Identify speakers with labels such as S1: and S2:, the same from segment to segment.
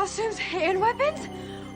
S1: costumes and weapons?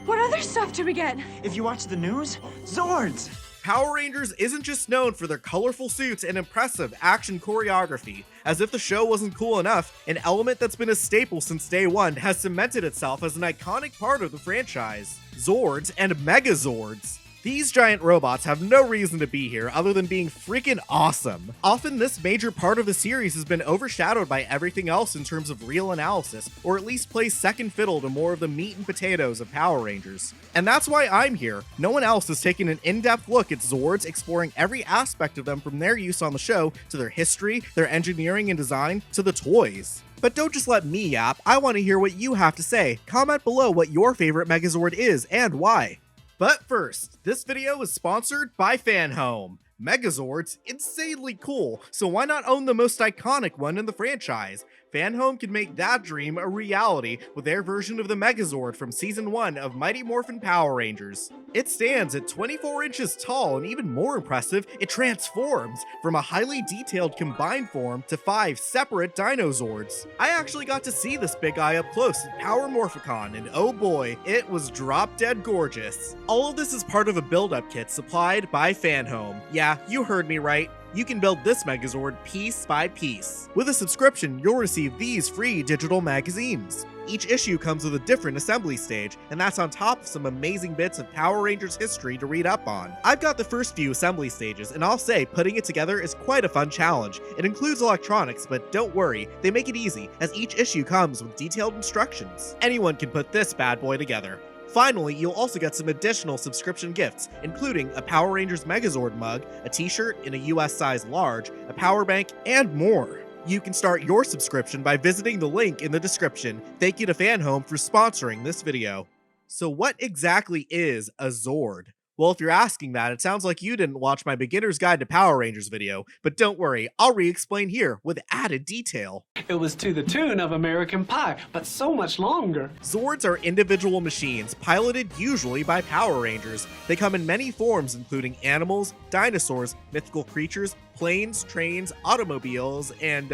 S1: What other stuff do we get?
S2: If you watch the news, Zords!
S3: Power Rangers isn't just known for their colorful suits and impressive action choreography. As if the show wasn't cool enough, an element that's been a staple since day one has cemented itself as an iconic part of the franchise: Zords and Megazords. These giant robots have no reason to be here other than being freaking awesome. Often this major part of the series has been overshadowed by everything else in terms of real analysis, or at least plays second fiddle to more of the meat and potatoes of Power Rangers. And that's why I'm here. No one else has taken an in-depth look at Zords, exploring every aspect of them from their use on the show, to their history, their engineering and design, to the toys. But don't just let me yap, I want to hear what you have to say. Comment below what your favorite Megazord is and why. But first, this video is sponsored by Fanhome. Megazord's insanely cool, so why not own the most iconic one in the franchise? Fanhome can make that dream a reality with their version of the Megazord from Season 1 of Mighty Morphin Power Rangers. It stands at 24 inches tall, and even more impressive, it transforms from a highly detailed combined form to 5 separate Dinozords. I actually got to see this big guy up close at Power Morphicon, and oh boy, it was drop dead gorgeous. All of this is part of a build-up kit supplied by Fanhome. Yeah, you heard me right. You can build this Megazord piece by piece. With a subscription, you'll receive these free digital magazines. Each issue comes with a different assembly stage, and that's on top of some amazing bits of Power Rangers history to read up on. I've got the first few assembly stages, and I'll say putting it together is quite a fun challenge. It includes electronics, but don't worry, they make it easy, as each issue comes with detailed instructions. Anyone can put this bad boy together. Finally, you'll also get some additional subscription gifts, including a Power Rangers Megazord mug, a t-shirt in a US size large, a power bank, and more. You can start your subscription by visiting the link in the description. Thank you to Fanhome for sponsoring this video. So what exactly is a Zord? Well, if you're asking that, it sounds like you didn't watch my Beginner's Guide to Power Rangers video, but don't worry, I'll re-explain here with added detail.
S4: It was to the tune of American Pie, but so much longer.
S3: Zords are individual machines, piloted usually by Power Rangers. They come in many forms, including animals, dinosaurs, mythical creatures, planes, trains, automobiles, and,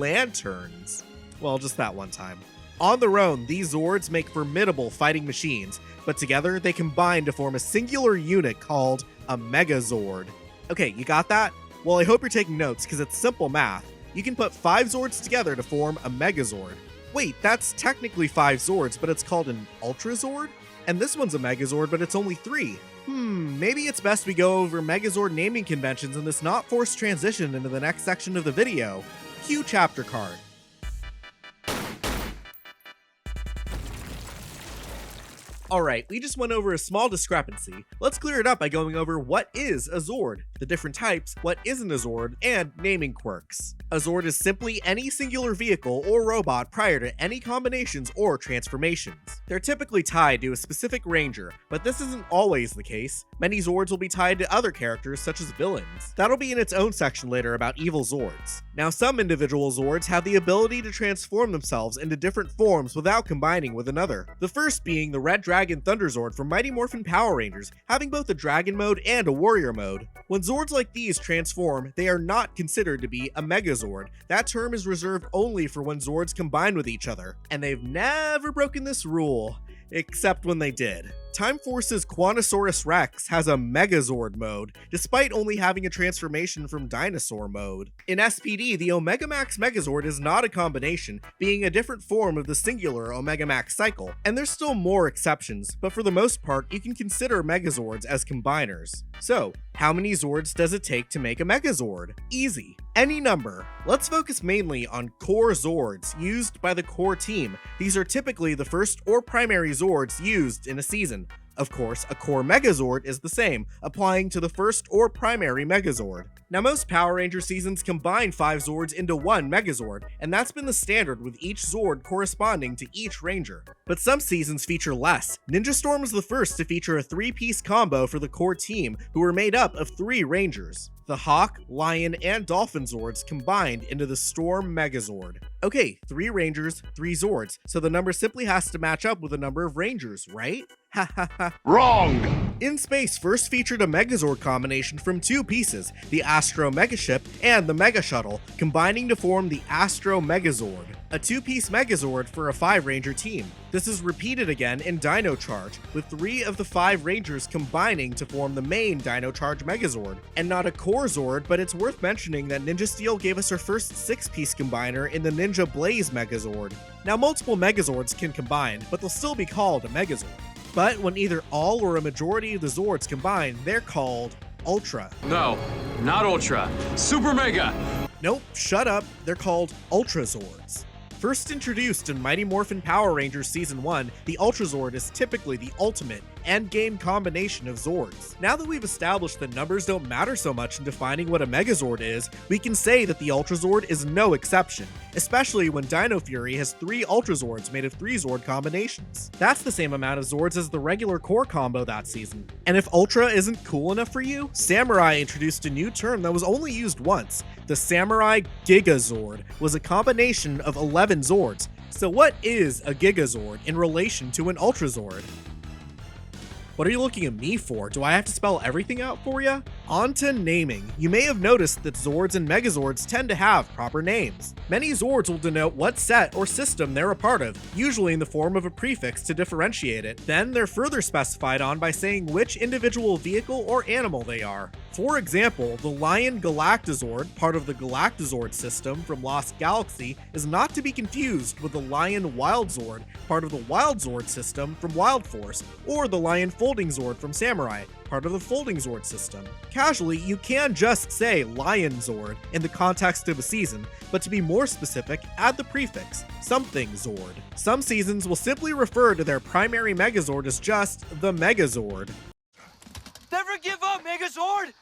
S3: lanterns. Well, just that one time. On their own, these Zords make formidable fighting machines, but together they combine to form a singular unit called a Megazord. Okay, you got that? Well, I hope you're taking notes, because it's simple math. You can put 5 Zords together to form a Megazord. Wait, that's technically 5 Zords, but it's called an Ultra Zord? And this one's a Megazord, but it's only 3. Maybe it's best we go over Megazord naming conventions in this not forced transition into the next section of the video. Cue chapter card. Alright, we just went over a small discrepancy. Let's clear it up by going over what is a Zord, the different types, what isn't a Zord, and naming quirks. A Zord is simply any singular vehicle or robot prior to any combinations or transformations. They're typically tied to a specific ranger, but this isn't always the case. Many Zords will be tied to other characters such as villains. That'll be in its own section later about evil Zords. Now, some individual Zords have the ability to transform themselves into different forms without combining with another. The first being the Red Dragon Thunder Zord from Mighty Morphin Power Rangers, having both a dragon mode and a warrior mode. When Zords like these transform, they are not considered to be a Megazord. That term is reserved only for when Zords combine with each other, and they've never broken this rule, except when they did. Time Force's Quantosaurus Rex has a Megazord mode, despite only having a transformation from Dinosaur mode. In SPD, the Omega Max Megazord is not a combination, being a different form of the singular Omega Max cycle, and there's still more exceptions, but for the most part, you can consider Megazords as combiners. So, how many Zords does it take to make a Megazord? Easy. Any number. Let's focus mainly on core Zords used by the core team. These are typically the first or primary Zords used in a season. Of course, a core Megazord is the same, applying to the first or primary Megazord. Now, most Power Ranger seasons combine 5 Zords into one Megazord, and that's been the standard with each Zord corresponding to each Ranger. But some seasons feature less. Ninja Storm was the first to feature a 3-piece combo for the core team, who were made up of 3 Rangers. The Hawk, Lion, and Dolphin Zords combined into the Storm Megazord. Okay, 3 Rangers, 3 Zords, so the number simply has to match up with the number of Rangers, right? Ha ha ha.
S5: Wrong!
S3: In Space first featured a Megazord combination from 2 pieces, the Astro Megaship and the Mega Shuttle, combining to form the Astro Megazord, a 2-piece Megazord for a 5-Ranger team. This is repeated again in Dino Charge, with 3 of the 5 Rangers combining to form the main Dino Charge Megazord. And not a core Zord, but it's worth mentioning that Ninja Steel gave us our first 6-piece combiner in the Ninja Blaze Megazord. Now multiple Megazords can combine, but they'll still be called a Megazord. But when either all or a majority of the Zords combine, they're called Ultra.
S5: No, not Ultra. Super Mega!
S3: Nope, shut up, they're called Ultra Zords. First introduced in Mighty Morphin Power Rangers Season 1, the Ultra Zord is typically the ultimate endgame combination of Zords. Now that we've established that numbers don't matter so much in defining what a Megazord is, we can say that the Ultra Zord is no exception, especially when Dino Fury has 3 Ultra Zords made of 3 Zord combinations. That's the same amount of Zords as the regular core combo that season. And if Ultra isn't cool enough for you, Samurai introduced a new term that was only used once. The Samurai Gigazord was a combination of 11 Zords. So what is a Gigazord in relation to an Ultra Zord? What are you looking at me for? Do I have to spell everything out for you? On to naming. You may have noticed that Zords and Megazords tend to have proper names. Many Zords will denote what set or system they're a part of, usually in the form of a prefix to differentiate it. Then they're further specified on by saying which individual vehicle or animal they are. For example, the Lion Galactazord, part of the Galactazord system from Lost Galaxy, is not to be confused with the Lion Wildzord, part of the Wildzord system from Wild Force, or the Lion Folding Zord from Samurai, part of the Folding Zord system. Casually, you can just say Lion Zord in the context of a season, but to be more specific, add the prefix, something Zord. Some seasons will simply refer to their primary Megazord as just the Megazord.
S2: Never give up, Megazord!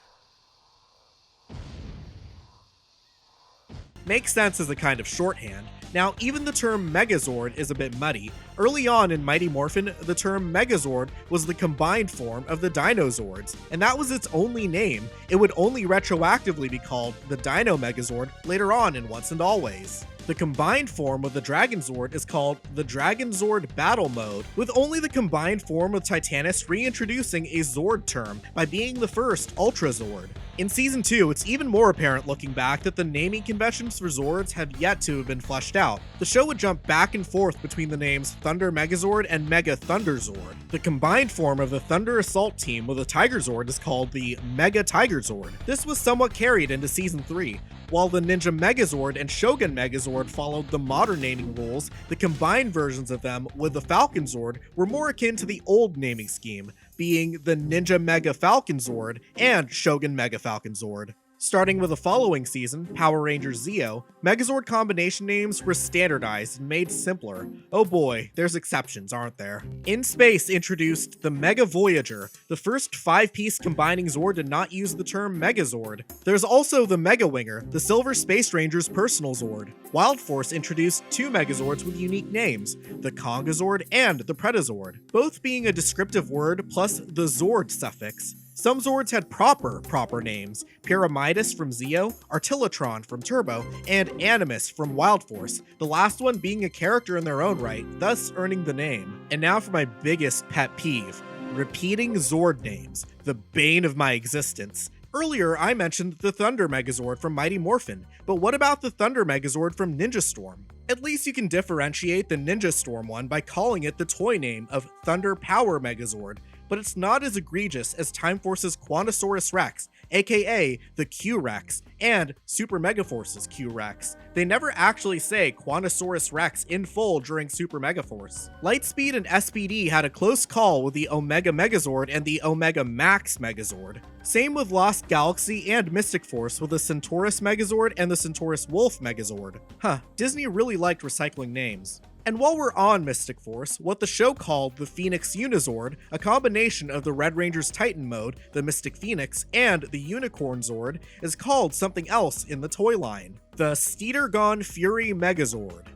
S3: Makes sense as a kind of shorthand. Now, even the term Megazord is a bit muddy. Early on in Mighty Morphin, the term Megazord was the combined form of the Dinozords, and that was its only name. It would only retroactively be called the Dino Megazord later on in Once and Always. The combined form of the Dragon Zord is called the Dragon Zord Battle Mode, with only the combined form of Titanus reintroducing a Zord term by being the first Ultra Zord. In Season 2, it's even more apparent looking back that the naming conventions for Zords have yet to have been fleshed out. The show would jump back and forth between the names Thunder Megazord and Mega Thunder Zord. The combined form of the Thunder Assault team with a Tiger Zord is called the Mega Tiger Zord. This was somewhat carried into Season 3. While the Ninja Megazord and Shogun Megazord followed the modern naming rules, the combined versions of them with the Falcon Zord were more akin to the old naming scheme, being the Ninja Mega Falcon Zord and Shogun Mega Falcon Zord. Starting with the following season, Power Rangers Zeo, Megazord combination names were standardized and made simpler. Oh boy, there's exceptions, aren't there? In Space introduced the Mega Voyager, the first 5-piece combining Zord to not use the term Megazord. There's also the Mega Winger, the Silver Space Ranger's personal Zord. Wild Force introduced 2 Megazords with unique names, the Kongazord and the Predazord, both being a descriptive word plus the Zord suffix. Some Zords had proper names, Pyramidus from Zeo, Artillatron from Turbo, and Animus from Wild Force, the last one being a character in their own right, thus earning the name. And now for my biggest pet peeve, repeating Zord names, the bane of my existence. Earlier, I mentioned the Thunder Megazord from Mighty Morphin, but what about the Thunder Megazord from Ninja Storm? At least you can differentiate the Ninja Storm one by calling it the toy name of Thunder Power Megazord, but it's not as egregious as Time Force's Quantosaurus Rex, aka the Q-Rex, and Super Megaforce's Q-Rex. They never actually say Quantosaurus Rex in full during Super Megaforce. Lightspeed and SPD had a close call with the Omega Megazord and the Omega Max Megazord. Same with Lost Galaxy and Mystic Force with the Centaurus Megazord and the Centaurus Wolf Megazord. Disney really liked recycling names. And while we're on Mystic Force, what the show called the Phoenix Unizord, a combination of the Red Ranger's Titan mode, the Mystic Phoenix, and the Unicorn Zord, is called something else in the toy line. The Steedergon Fury Megazord.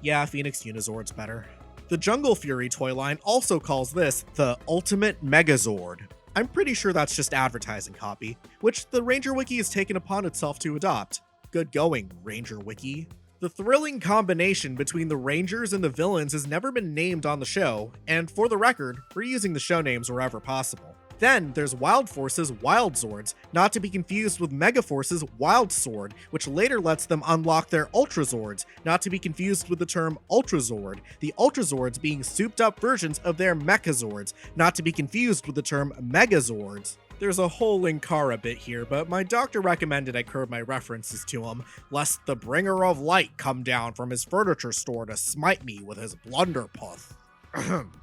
S3: Yeah, Phoenix Unizord's better. The Jungle Fury toy line also calls this the Ultimate Megazord. I'm pretty sure that's just advertising copy, which the Ranger Wiki has taken upon itself to adopt. Good going, Ranger Wiki. The thrilling combination between the Rangers and the villains has never been named on the show, and for the record, we're using the show names wherever possible. Then there's Wild Force's Wild Zords, not to be confused with Megaforce's Wild Sword, which later lets them unlock their Ultra Zords, not to be confused with the term Ultra Zord, the Ultra Zords being souped up versions of their Megazords, not to be confused with the term Megazords. There's a whole Linkara bit here, but my doctor recommended I curb my references to him, lest the bringer of light come down from his furniture store to smite me with his blunderpuss.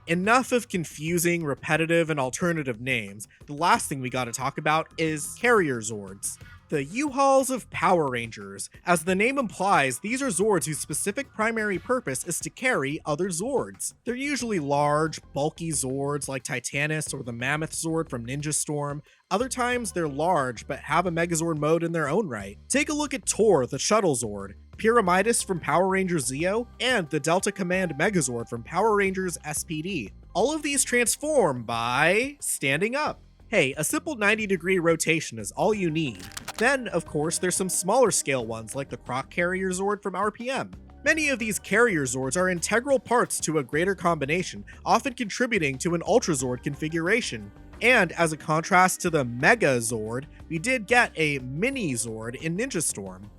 S3: Enough of confusing, repetitive, and alternative names. The last thing we gotta talk about is Carrier Zords. The U-Hauls of Power Rangers. As the name implies, these are Zords whose specific primary purpose is to carry other Zords. They're usually large, bulky Zords like Titanus or the Mammoth Zord from Ninja Storm. Other times they're large but have a Megazord mode in their own right. Take a look at Tor, the Shuttle Zord, Pyramidus from Power Rangers Zeo, and the Delta Command Megazord from Power Rangers SPD. All of these transform by standing up. Hey, a simple 90-degree rotation is all you need. Then, of course, there's some smaller scale ones like the Croc Carrier Zord from RPM. Many of these Carrier Zords are integral parts to a greater combination, often contributing to an Ultra Zord configuration. And as a contrast to the Megazord, we did get a Mini Zord in Ninja Storm.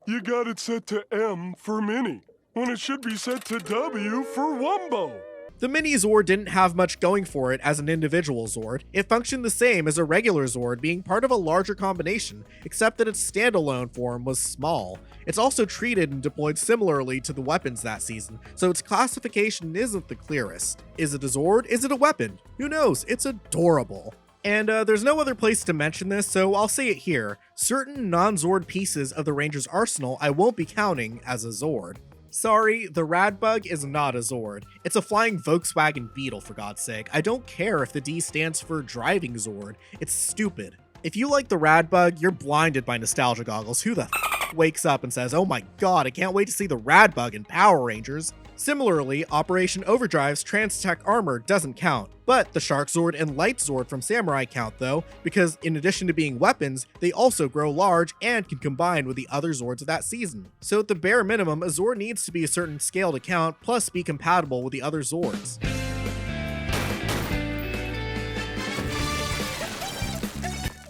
S6: You got it set to M for Mini, when it should be set to W for Wumbo.
S3: The Mini Zord didn't have much going for it as an individual Zord. It functioned the same as a regular Zord, being part of a larger combination, except that its standalone form was small. It's also treated and deployed similarly to the weapons that season, so its classification isn't the clearest. Is it a Zord? Is it a weapon? Who knows? It's adorable. And there's no other place to mention this, so I'll say it here. Certain non-Zord pieces of the Ranger's arsenal I won't be counting as a Zord. Sorry, the Radbug is not a Zord. It's a flying Volkswagen Beetle, for God's sake. I don't care if the D stands for driving Zord. It's stupid. If you like the Radbug, you're blinded by nostalgia goggles. Who the wakes up and says, "Oh my god, I can't wait to see the Radbug in Power Rangers"? Similarly, Operation Overdrive's Trans-Tech armor doesn't count, but the Shark Zord and Light Zord from Samurai count though, because in addition to being weapons, they also grow large and can combine with the other Zords of that season. So at the bare minimum, a Zord needs to be a certain scale to count, plus be compatible with the other Zords.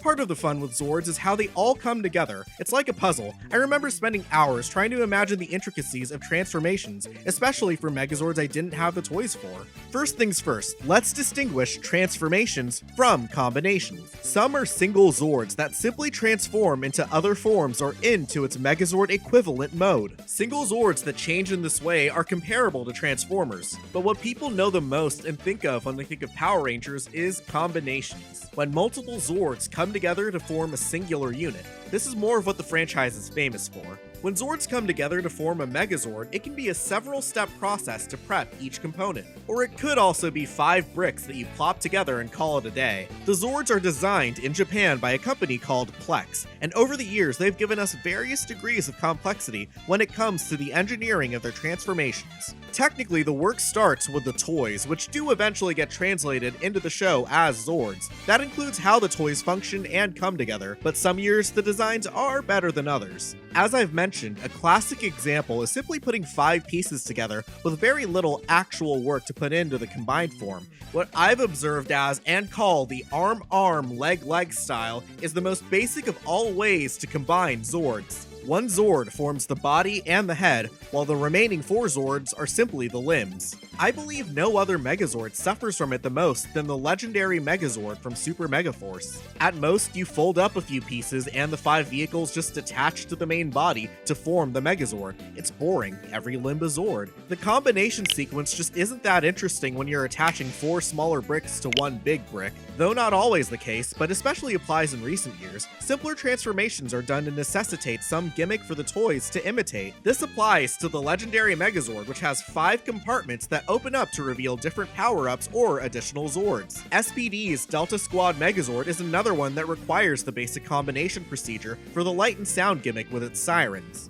S3: Part of the fun with Zords is how they all come together. It's like a puzzle. I remember spending hours trying to imagine the intricacies of transformations, especially for Megazords I didn't have the toys for. First things first, let's distinguish transformations from combinations. Some are single Zords that simply transform into other forms or into its Megazord equivalent mode. Single Zords that change in this way are comparable to Transformers, but what people know the most and think of when they think of Power Rangers is combinations. When multiple Zords come together to form a singular unit. This is more of what the franchise is famous for. When Zords come together to form a Megazord, it can be a several-step process to prep each component. Or it could also be 5 bricks that you plop together and call it a day. The Zords are designed in Japan by a company called Plex, and over the years they've given us various degrees of complexity when it comes to the engineering of their transformations. Technically, the work starts with the toys, which do eventually get translated into the show as Zords. That includes how the toys function and come together, but some years the designs are better than others. As I've mentioned, a classic example is simply putting 5 pieces together with very little actual work to put into the combined form. What I've observed as and call the arm-arm, leg-leg style is the most basic of all ways to combine Zords. One Zord forms the body and the head, while the remaining 4 Zords are simply the limbs. I believe no other Megazord suffers from it the most than the legendary Megazord from Super Megaforce. At most, you fold up a few pieces and the 5 vehicles just attach to the main body to form the Megazord. It's boring, every limb a Zord. The combination sequence just isn't that interesting when you're attaching 4 smaller bricks to one big brick. Though not always the case, but especially applies in recent years, simpler transformations are done to necessitate some gimmick for the toys to imitate. This applies to the legendary Megazord, which has 5 compartments that open up to reveal different power-ups or additional Zords. SPD's Delta Squad Megazord is another one that requires the basic combination procedure for the light and sound gimmick with its sirens.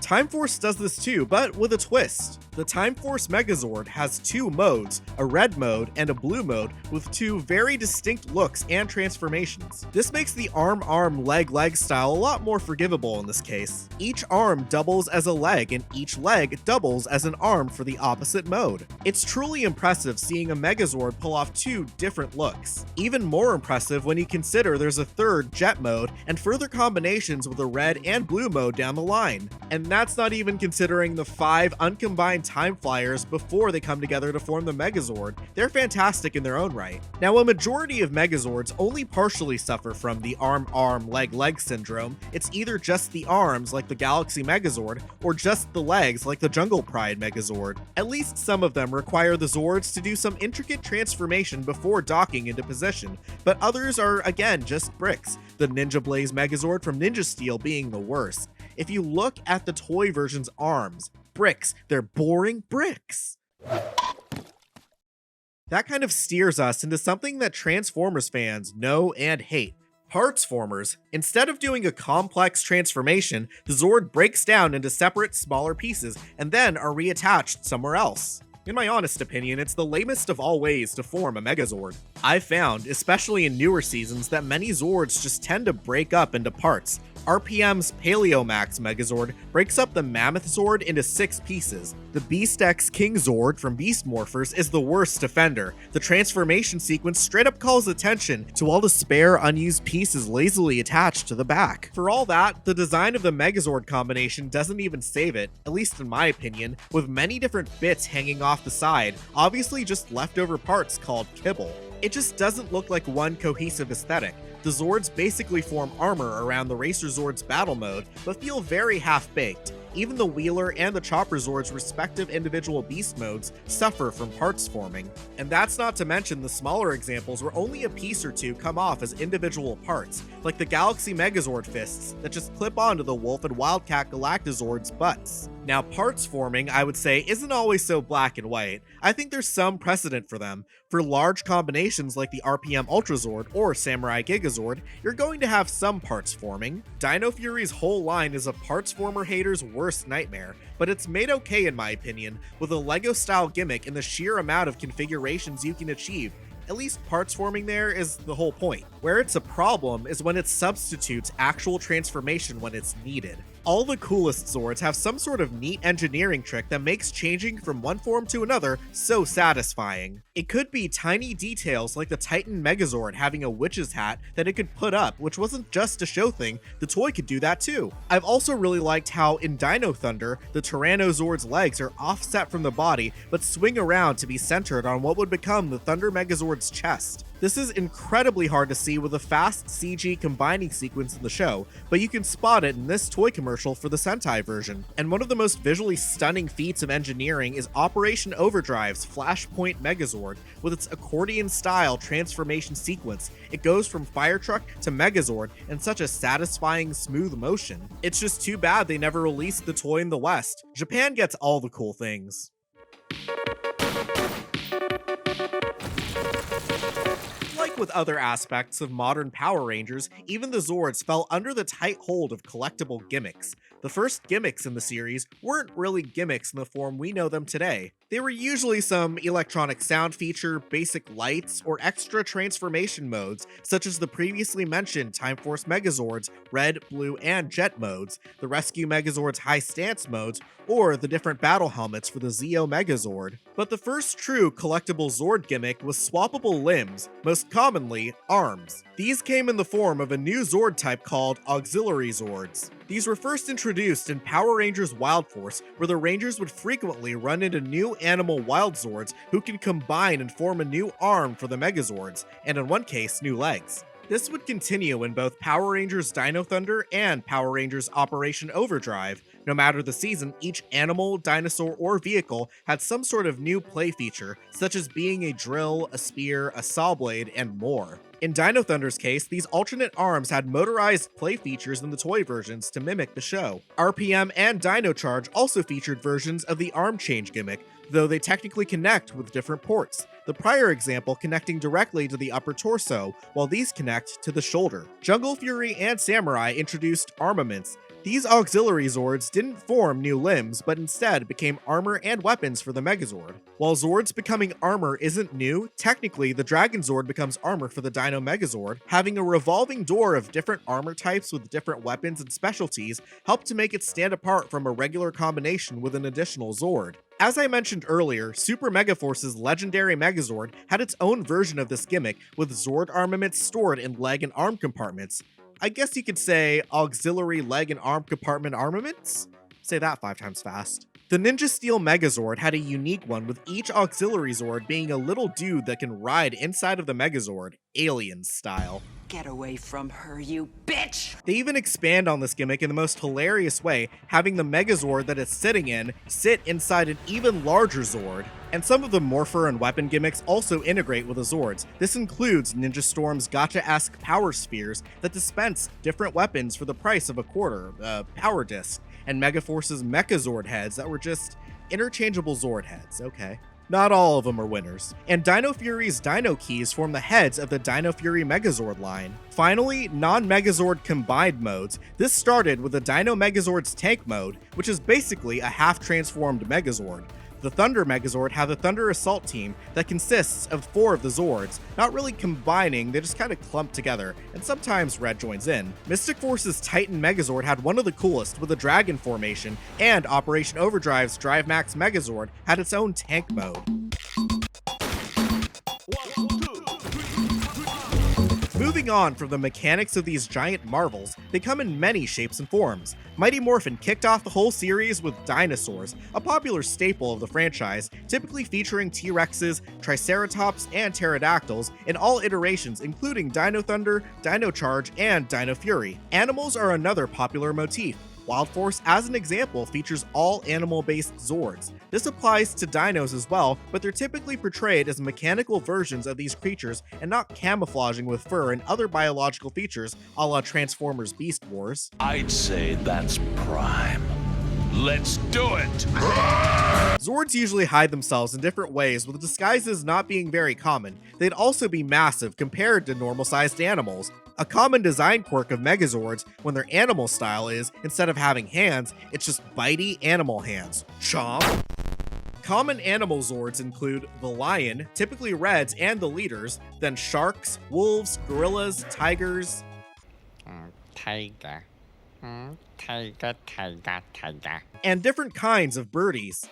S3: Time Force does this too, but with a twist. The Time Force Megazord has two modes, a red mode and a blue mode, with two very distinct looks and transformations. This makes the arm-arm leg-leg style a lot more forgivable in this case. Each arm doubles as a leg and each leg doubles as an arm for the opposite mode. It's truly impressive seeing a Megazord pull off two different looks. Even more impressive when you consider there's a third jet mode and further combinations with a red and blue mode down the line. And that's not even considering the 5 uncombined time flyers before they come together to form the Megazord. They're fantastic in their own right. Now, a majority of Megazords only partially suffer from the arm-arm leg-leg syndrome. It's either just the arms like the Galaxy Megazord or just the legs like the Jungle Pride Megazord. At least some of them require the Zords to do some intricate transformation before docking into position, but others are again just bricks, the Ninja Blaze Megazord from Ninja Steel being the worst. If you look at the toy version's arms, bricks, they're boring bricks. That kind of steers us into something that Transformers fans know and hate. Parts formers. Instead of doing a complex transformation, the Zord breaks down into separate, smaller pieces and then are reattached somewhere else. In my honest opinion, it's the lamest of all ways to form a Megazord. I've found, especially in newer seasons, that many Zords just tend to break up into parts. RPM's Paleomax Megazord breaks up the Mammoth Zord into 6 pieces. The Beast X King Zord from Beast Morphers is the worst offender. The transformation sequence straight up calls attention to all the spare unused pieces lazily attached to the back. For all that, the design of the Megazord combination doesn't even save it, at least in my opinion, with many different bits hanging off the side, obviously just leftover parts called kibble. It just doesn't look like one cohesive aesthetic. The Zords basically form armor around the Racer Zord's battle mode, but feel very half-baked. Even the Wheeler and the Chopper Zord's respective individual beast modes suffer from parts forming. And that's not to mention the smaller examples where only a piece or two come off as individual parts, like the Galaxy Megazord fists that just clip onto the Wolf and Wildcat Galactazord's butts. Now, parts forming, I would say, isn't always so black and white. I think there's some precedent for them. For large combinations like the RPM Ultrazord or Samurai Gigazord, you're going to have some parts forming. Dino Fury's whole line is a parts former hater's worst nightmare, but it's made okay in my opinion, with a Lego-style gimmick and the sheer amount of configurations you can achieve. At least parts forming there is the whole point. Where it's a problem is when it substitutes actual transformation when it's needed. All the coolest Zords have some sort of neat engineering trick that makes changing from one form to another so satisfying. It could be tiny details like the Titan Megazord having a witch's hat that it could put up, which wasn't just a show thing, the toy could do that too. I've also really liked how in Dino Thunder, the Tyrannosaur's legs are offset from the body but swing around to be centered on what would become the Thunder Megazord's chest. This is incredibly hard to see with a fast CG combining sequence in the show, but you can spot it in this toy commercial for the Sentai version. And one of the most visually stunning feats of engineering is Operation Overdrive's Flashpoint Megazord, with its accordion-style transformation sequence. It goes from fire truck to Megazord in such a satisfying, smooth motion. It's just too bad they never released the toy in the West. Japan gets all the cool things. Like with other aspects of modern Power Rangers, even the Zords fell under the tight hold of collectible gimmicks. The first gimmicks in the series weren't really gimmicks in the form we know them today. They were usually some electronic sound feature, basic lights, or extra transformation modes, such as the previously mentioned Time Force Megazords, Red, Blue, and Jet modes, the Rescue Megazord's High Stance modes, or the different battle helmets for the Zeo Megazord. But the first true collectible Zord gimmick was swappable limbs, most commonly arms. These came in the form of a new Zord type called Auxiliary Zords. These were first introduced in Power Rangers Wild Force, where the Rangers would frequently run into new animal Wild Zords who can combine and form a new arm for the Megazords, and in one case, new legs. This would continue in both Power Rangers Dino Thunder and Power Rangers Operation Overdrive. No matter the season, each animal, dinosaur, or vehicle had some sort of new play feature, such as being a drill, a spear, a saw blade, and more. In Dino Thunder's case, these alternate arms had motorized play features in the toy versions to mimic the show. RPM and Dino Charge also featured versions of the arm change gimmick, though they technically connect with different ports. The prior example connecting directly to the upper torso, while these connect to the shoulder. Jungle Fury and Samurai introduced armaments, These auxiliary Zords didn't form new limbs, but instead became armor and weapons for the Megazord. While Zords becoming armor isn't new, technically the Dragon Zord becomes armor for the Dino Megazord. Having a revolving door of different armor types with different weapons and specialties helped to make it stand apart from a regular combination with an additional Zord. As I mentioned earlier, Super Megaforce's legendary Megazord had its own version of this gimmick with Zord armaments stored in leg and arm compartments. I guess you could say auxiliary leg and arm compartment armaments? Say that 5 times fast. The Ninja Steel Megazord had a unique one, with each auxiliary Zord being a little dude that can ride inside of the Megazord, Alien style.
S7: Get away from her, you bitch!
S3: They even expand on this gimmick in the most hilarious way, having the Megazord that it's sitting in sit inside an even larger Zord. And some of the morpher and weapon gimmicks also integrate with the Zords. This includes Ninja Storm's gacha-esque power spheres that dispense different weapons for the price of a quarter, power disc, and Megaforce's Mechazord heads that were just interchangeable Zord heads, okay. Not all of them are winners. And Dino Fury's Dino Keys form the heads of the Dino Fury Megazord line. Finally, non-Megazord combined modes. This started with the Dino Megazord's tank mode, which is basically a half-transformed Megazord. The Thunder Megazord have the Thunder Assault team that consists of 4 of the Zords, not really combining, they just kind of clump together, and sometimes Red joins in. Mystic Force's Titan Megazord had one of the coolest with a dragon formation, and Operation Overdrive's Drive Max Megazord had its own tank mode. Moving on from the mechanics of these giant marvels, they come in many shapes and forms. Mighty Morphin kicked off the whole series with dinosaurs, a popular staple of the franchise, typically featuring T-Rexes, Triceratops, and Pterodactyls in all iterations, including Dino Thunder, Dino Charge, and Dino Fury. Animals are another popular motif. Wild Force, as an example, features all animal-based Zords. This applies to dinos as well, but they're typically portrayed as mechanical versions of these creatures and not camouflaging with fur and other biological features a la Transformers Beast Wars.
S8: I'd say that's prime. Let's do it!
S3: Zords usually hide themselves in different ways, with disguises not being very common. They'd also be massive compared to normal-sized animals. A common design quirk of Megazords, when their animal style is, instead of having hands, it's just bitey animal hands. Chomp! Common animal Zords include the lion, typically reds and the leaders, then sharks, wolves, gorillas, tigers,
S9: Tiger. Tiger.
S3: and different kinds of birdies.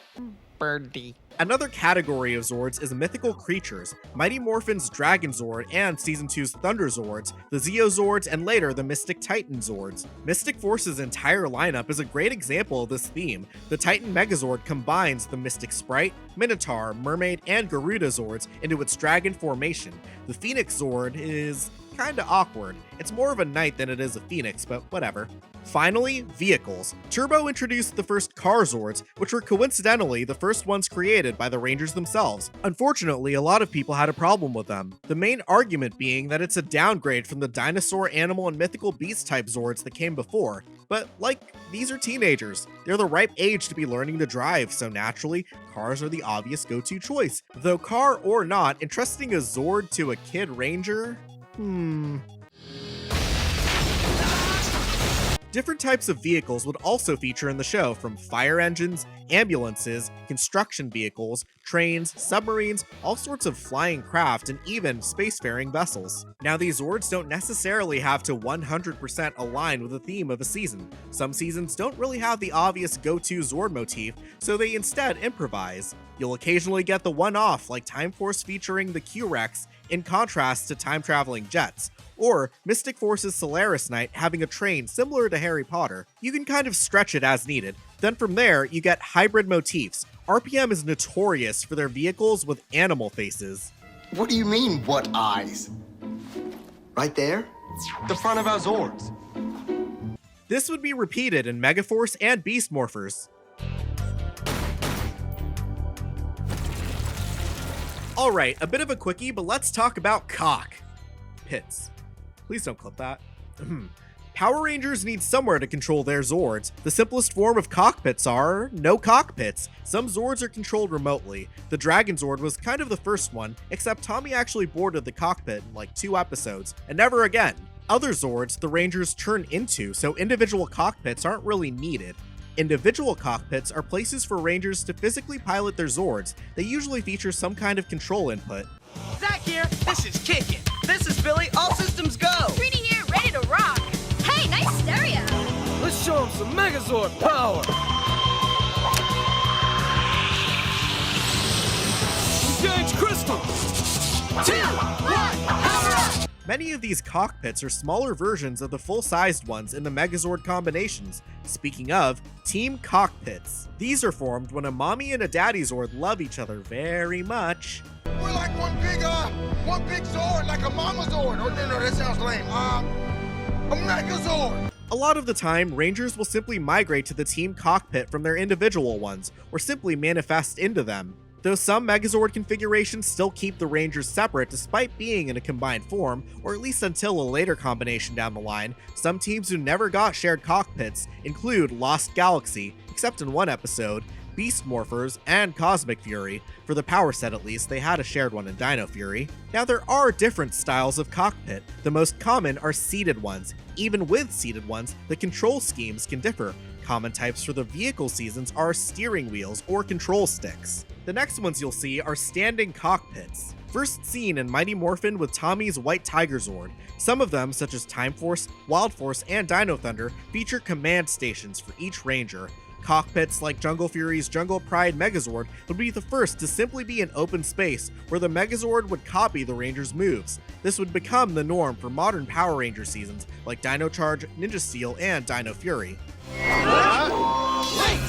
S9: Birdie.
S3: Another category of Zords is mythical creatures. Mighty Morphin's Dragon Zord and Season 2's Thunder Zords, the Zeo Zords, and later the Mystic Titan Zords. Mystic Force's entire lineup is a great example of this theme. The Titan Megazord combines the Mystic Sprite, Minotaur, Mermaid, and Garuda Zords into its dragon formation. The Phoenix Zord is kinda awkward. It's more of a knight than it is a phoenix, but whatever. Finally, vehicles. Turbo introduced the first car Zords, which were coincidentally the first ones created by the Rangers themselves. Unfortunately, a lot of people had a problem with them. The main argument being that it's a downgrade from the dinosaur, animal, and mythical beast type Zords that came before. But these are teenagers. They're the ripe age to be learning to drive, so naturally, cars are the obvious go-to choice. Though car or not, entrusting a Zord to a kid Ranger? Different types of vehicles would also feature in the show, from fire engines, ambulances, construction vehicles, trains, submarines, all sorts of flying craft, and even spacefaring vessels. Now, these Zords don't necessarily have to 100% align with the theme of a season. Some seasons don't really have the obvious go-to Zord motif, so they instead improvise. You'll occasionally get the one-off, like Time Force featuring the Q-Rex, in contrast to time-traveling jets, or Mystic Force's Solaris Knight having a train similar to Harry Potter. You can kind of stretch it as needed. Then from there, you get hybrid motifs. RPM is notorious for their vehicles with animal faces.
S10: What do you mean, what eyes? Right there?
S2: The front of our Zords.
S3: This would be repeated in Megaforce and Beast Morphers. Alright, a bit of a quickie, but let's talk about cockpits. Please don't clip that. Power Rangers need somewhere to control their Zords. The simplest form of cockpits are no cockpits. Some Zords are controlled remotely. The Dragon Zord was kind of the first one, except Tommy actually boarded the cockpit in 2 episodes, and never again. Other Zords, the Rangers turn into, so individual cockpits aren't really needed. Individual cockpits are places for Rangers to physically pilot their Zords that usually feature some kind of control input.
S11: Zach here, this is kicking. This is Billy, all systems go.
S1: Trini here, ready to rock. Hey, nice stereo.
S11: Let's show him some Megazord power. Engage crystal. 2, 1, power up.
S3: Many of these cockpits are smaller versions of the full-sized ones in the Megazord combinations. Speaking of, team cockpits. These are formed when a mommy and a daddy Zord love each other very much.
S12: We're like one big Zord, like a mama Zord. Or no, that sounds lame. A Megazord.
S3: A lot of the time, Rangers will simply migrate to the team cockpit from their individual ones, or simply manifest into them. Though some Megazord configurations still keep the Rangers separate despite being in a combined form, or at least until a later combination down the line, some teams who never got shared cockpits include Lost Galaxy, except in one episode, Beast Morphers, and Cosmic Fury. For the power set at least, they had a shared one in Dino Fury. Now there are different styles of cockpit. The most common are seated ones. Even with seated ones, the control schemes can differ. Common types for the vehicle seasons are steering wheels or control sticks. The next ones you'll see are standing cockpits. First seen in Mighty Morphin with Tommy's White Tiger Zord. Some of them, such as Time Force, Wild Force, and Dino Thunder, feature command stations for each Ranger. Cockpits like Jungle Fury's Jungle Pride Megazord would be the first to simply be an open space where the Megazord would copy the Ranger's moves. This would become the norm for modern Power Ranger seasons like Dino Charge, Ninja Steel, and Dino Fury.
S11: Wait!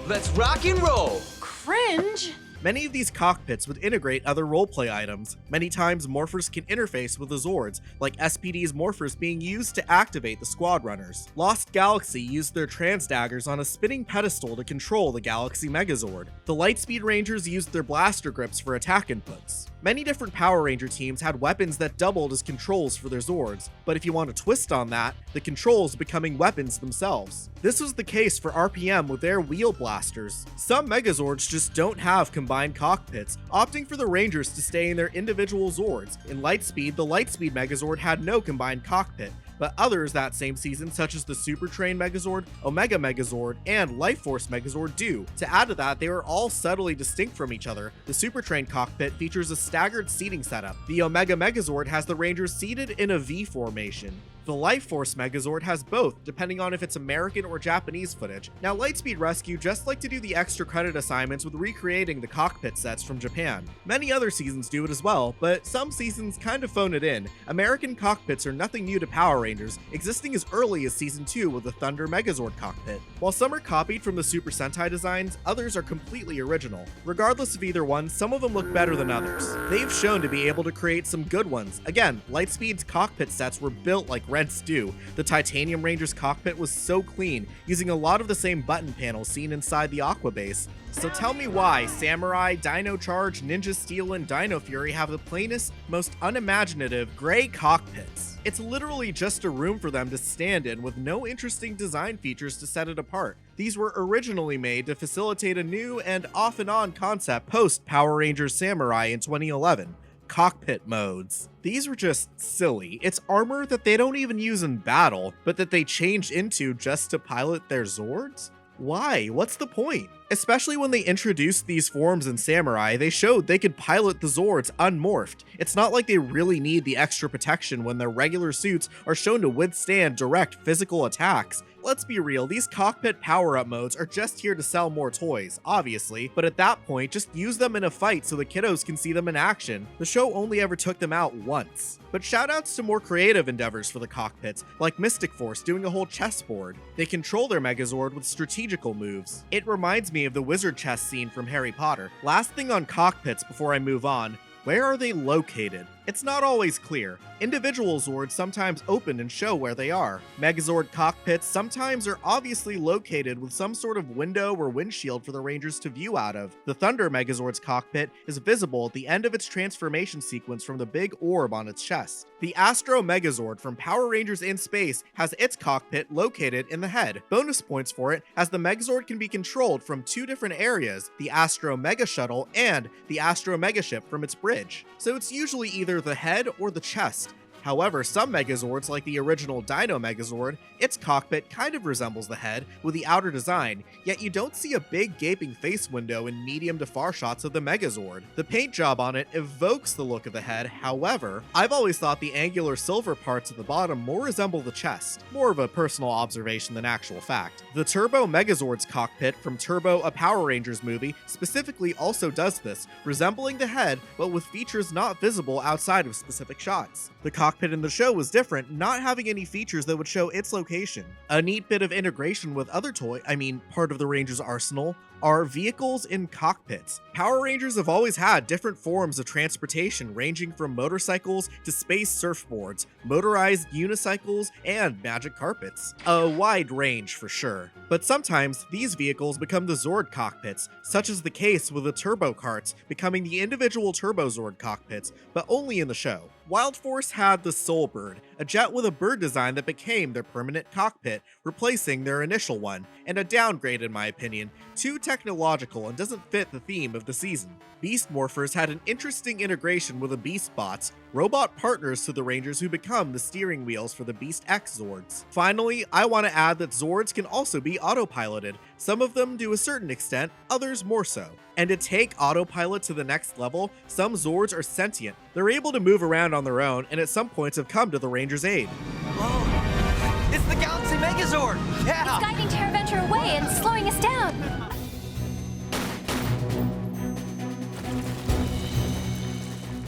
S11: Let's rock and roll.
S1: Cringe.
S3: Many of these cockpits would integrate other roleplay items. Many times, morphers can interface with the Zords, like SPD's morphers being used to activate the squad runners. Lost Galaxy used their trans daggers on a spinning pedestal to control the Galaxy Megazord. The Lightspeed Rangers used their blaster grips for attack inputs. Many different Power Ranger teams had weapons that doubled as controls for their Zords, but if you want a twist on that, the controls becoming weapons themselves. This was the case for RPM with their wheel blasters. Some Megazords just don't have combined cockpits, opting for the Rangers to stay in their individual Zords. In Lightspeed, the Lightspeed Megazord had no combined cockpit, but others that same season, such as the Super Train Megazord, Omega Megazord, and Life Force Megazord do. To add to that, they are all subtly distinct from each other. The Super Train cockpit features a staggered seating setup. The Omega Megazord has the Rangers seated in a V formation. The Life Force Megazord has both, depending on if it's American or Japanese footage. Now, Lightspeed Rescue just like to do the extra credit assignments with recreating the cockpit sets from Japan. Many other seasons do it as well, but some seasons kind of phone it in. American cockpits are nothing new to Power Rangers, existing as early as Season 2 with the Thunder Megazord cockpit. While some are copied from the Super Sentai designs, others are completely original. Regardless of either one, some of them look better than others. They've shown to be able to create some good ones. Again, Lightspeed's cockpit sets were built like Rents do. The Titanium Ranger's cockpit was so clean, using a lot of the same button panels seen inside the Aqua base. So tell me why Samurai, Dino Charge, Ninja Steel, and Dino Fury have the plainest, most unimaginative gray cockpits. It's literally just a room for them to stand in with no interesting design features to set it apart. These were originally made to facilitate a new and off and on concept post Power Rangers Samurai in 2011. Cockpit modes. These were just silly. It's armor that they don't even use in battle, but that they changed into just to pilot their Zords? Why? What's the point? Especially when they introduced these forms in Samurai, they showed they could pilot the Zords unmorphed. It's not like they really need the extra protection when their regular suits are shown to withstand direct physical attacks. Let's be real, these cockpit power-up modes are just here to sell more toys, obviously, but at that point, just use them in a fight so the kiddos can see them in action. The show only ever took them out once. But shoutouts to more creative endeavors for the cockpits, like Mystic Force doing a whole chessboard. They control their Megazord with strategical moves. It reminds me of the wizard chess scene from Harry Potter. Last thing on cockpits before I move on, where are they located? It's not always clear. Individual Zords sometimes open and show where they are. Megazord cockpits sometimes are obviously located with some sort of window or windshield for the Rangers to view out of. The Thunder Megazord's cockpit is visible at the end of its transformation sequence from the big orb on its chest. The Astro Megazord from Power Rangers in Space has its cockpit located in the head. Bonus points for it, as the Megazord can be controlled from two different areas, the Astro Mega Shuttle and the Astro Megaship from its bridge. So it's usually either the head or the chest. However, some Megazords, like the original Dino Megazord, its cockpit kind of resembles the head with the outer design, yet you don't see a big gaping face window in medium to far shots of the Megazord. The paint job on it evokes the look of the head, however, I've always thought the angular silver parts at the bottom more resemble the chest, more of a personal observation than actual fact. The Turbo Megazord's cockpit from Turbo, a Power Rangers movie, specifically also does this, resembling the head but with features not visible outside of specific shots. The cockpit in the show was different, not having any features that would show its location. A neat bit of integration with other part of the Rangers' arsenal, are vehicles in cockpits. Power Rangers have always had different forms of transportation ranging from motorcycles to space surfboards, motorized unicycles, and magic carpets. A wide range for sure. But sometimes these vehicles become the Zord cockpits, such as the case with the Turbo Carts becoming the individual Turbo Zord cockpits, but only in the show. Wild Force had the Soul Bird, a jet with a bird design that became their permanent cockpit, replacing their initial one, and a downgrade in my opinion, too technological and doesn't fit the theme of the season. Beast Morphers had an interesting integration with the Beast Bots, robot partners to the Rangers who become the steering wheels for the Beast X Zords. Finally, I want to add that Zords can also be autopiloted. Some of them to a certain extent, others more so. And to take autopilot to the next level, some Zords are sentient. They're able to move around on their own and at some points have come to the Rangers' aid.
S11: Whoa! It's the Galaxy Megazord! Yeah!
S1: It's guiding TerraVenture away and slowing us down.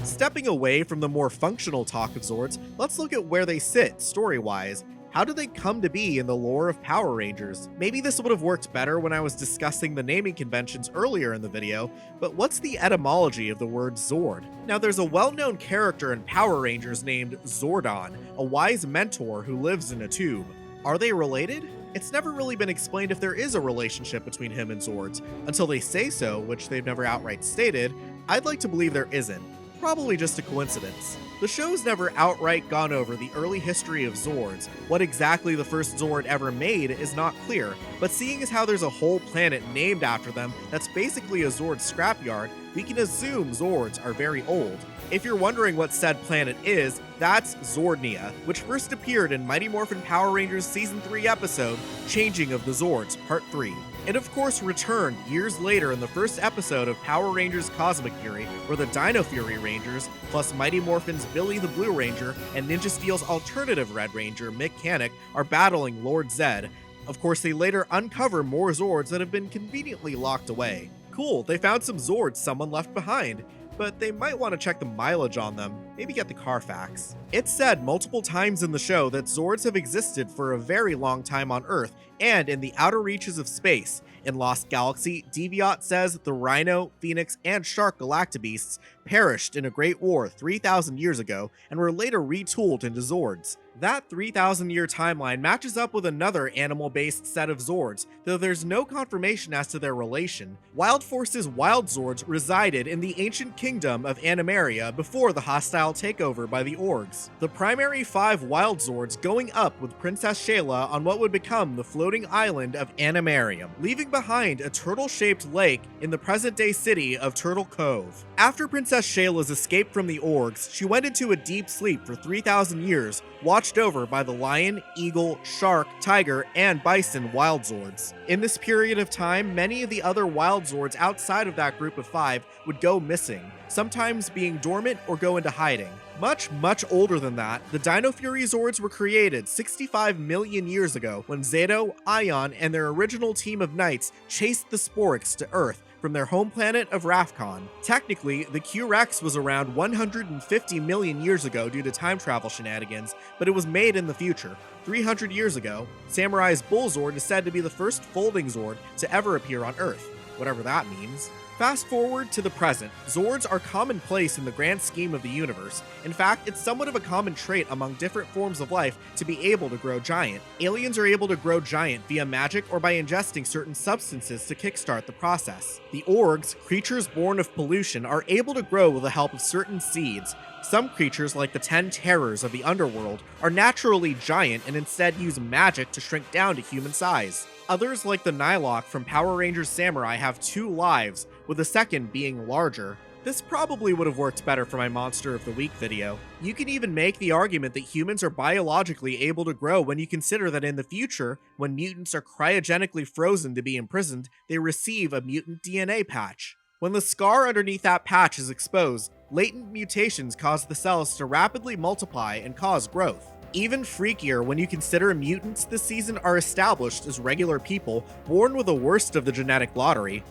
S3: Stepping away from the more functional talk of Zords, let's look at where they sit story-wise. How did they come to be in the lore of Power Rangers? Maybe this would have worked better when I was discussing the naming conventions earlier in the video, but what's the etymology of the word Zord? Now there's a well-known character in Power Rangers named Zordon, a wise mentor who lives in a tube. Are they related? It's never really been explained if there is a relationship between him and Zords. Until they say so, which they've never outright stated, I'd like to believe there isn't. Probably just a coincidence. The show's never outright gone over the early history of Zords. What exactly the first Zord ever made is not clear, but seeing as how there's a whole planet named after them that's basically a Zord scrapyard, we can assume Zords are very old. If you're wondering what said planet is, that's Zordnia, which first appeared in Mighty Morphin Power Rangers Season 3 episode, Changing of the Zords, Part 3. It of course returned years later in the first episode of Power Rangers Cosmic Fury, where the Dino Fury Rangers, plus Mighty Morphin's Billy the Blue Ranger and Ninja Steel's alternative Red Ranger, Mechanic, are battling Lord Zed. Of course, they later uncover more Zords that have been conveniently locked away. Cool, they found some Zords someone left behind, but they might want to check the mileage on them, maybe get the Carfax. It's said multiple times in the show that Zords have existed for a very long time on Earth and in the outer reaches of space. In Lost Galaxy, Deviant says the Rhino, Phoenix, and Shark Galactabeasts perished in a great war 3,000 years ago and were later retooled into Zords. That 3,000-year timeline matches up with another animal-based set of Zords, though there's no confirmation as to their relation. Wild Force's Wild Zords resided in the ancient kingdom of Animaria before the hostile takeover by the Orgs. The primary 5 Wild Zords going up with Princess Shayla on what would become the floating island of Animarium, leaving behind a turtle-shaped lake in the present-day city of Turtle Cove. After Princess Shayla's escape from the Orgs, she went into a deep sleep for 3,000 years, watched over by the lion, eagle, shark, tiger, and bison Wild Zords. In this period of time, many of the other Wild Zords outside of that group of 5 would go missing, sometimes being dormant or go into hiding. Much older than that, the Dino Fury Zords were created 65 million years ago when Zato, Ion, and their original team of knights chased the Sporix to Earth from their home planet of Rafcon. Technically, the Q-Rex was around 150 million years ago due to time travel shenanigans, but it was made in the future. 300 years ago, Samurai's Bull Zord is said to be the first folding Zord to ever appear on Earth, whatever that means. Fast forward to the present, Zords are commonplace in the grand scheme of the universe. In fact, it's somewhat of a common trait among different forms of life to be able to grow giant. Aliens are able to grow giant via magic or by ingesting certain substances to kickstart the process. The Orgs, creatures born of pollution, are able to grow with the help of certain seeds. Some creatures, like the 10 terrors of the underworld, are naturally giant and instead use magic to shrink down to human size. Others, like the Nylok from Power Rangers Samurai, have 2 lives, with the second being larger. This probably would have worked better for my Monster of the Week video. You can even make the argument that humans are biologically able to grow when you consider that in the future, when mutants are cryogenically frozen to be imprisoned, they receive a mutant DNA patch. When the scar underneath that patch is exposed, latent mutations cause the cells to rapidly multiply and cause growth. Even freakier when you consider mutants this season are established as regular people born with the worst of the genetic lottery.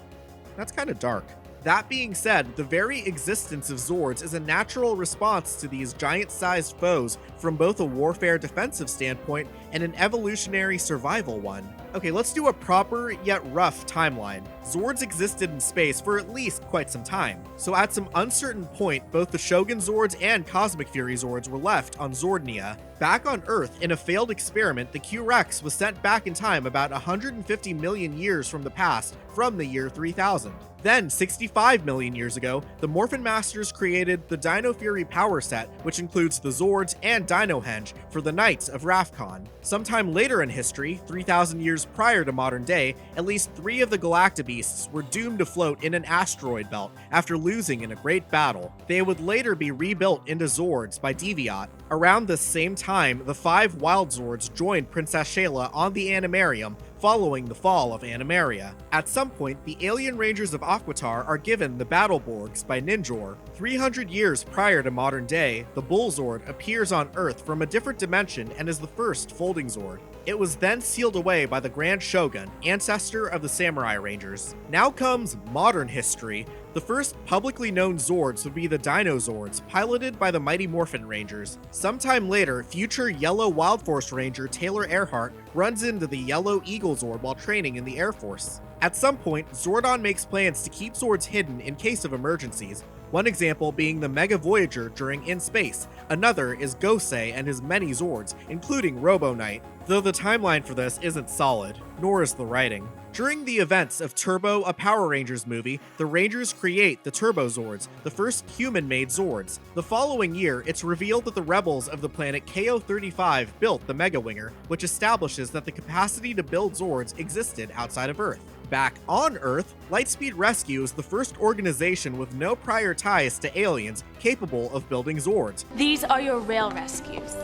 S3: That's kind of dark. That being said, the very existence of Zords is a natural response to these giant-sized foes from both a warfare defensive standpoint and an evolutionary survival one. Okay, let's do a proper yet rough timeline. Zords existed in space for at least quite some time, so at some uncertain point, both the Shogun Zords and Cosmic Fury Zords were left on Zordnia. Back on Earth, in a failed experiment, the Q-Rex was sent back in time about 150 million years from the past, from the year 3000. Then, 65 million years ago, the Morphin Masters created the Dino Fury power set, which includes the Zords and Dino Henge for the Knights of Rafkon. Sometime later in history, 3,000 years prior to modern day, at least 3 of the Galactabeasts were doomed to float in an asteroid belt after losing in a great battle. They would later be rebuilt into Zords by Deviat. Around the same time, the 5 Wild Zords joined Princess Shayla on the Animarium, following the fall of Animaria. At some point, the alien rangers of Aquitar are given the Battleborgs by Ninjor. 300 years prior to modern day, the Bull Zord appears on Earth from a different dimension and is the first Folding Zord. It was then sealed away by the Grand Shogun, ancestor of the Samurai Rangers. Now comes modern history. The first publicly known Zords would be the Dino Zords, piloted by the Mighty Morphin Rangers. Sometime later, future Yellow Wild Force Ranger Taylor Earhart runs into the Yellow Eagle Zord while training in the Air Force. At some point, Zordon makes plans to keep Zords hidden in case of emergencies. One example being the Mega Voyager during In Space. Another is Gosei and his many Zords, including Robo Knight, though the timeline for this isn't solid, nor is the writing. During the events of Turbo, a Power Rangers movie, the Rangers create the Turbo Zords, the first human-made Zords. The following year, it's revealed that the rebels of the planet KO-35 built the Mega Winger, which establishes that the capacity to build Zords existed outside of Earth. Back on Earth, Lightspeed Rescue is the first organization with no prior ties to aliens capable of building Zords.
S13: These are your rail rescues.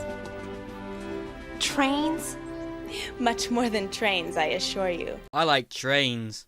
S13: Trains? Much more than trains, I assure you.
S14: I like trains.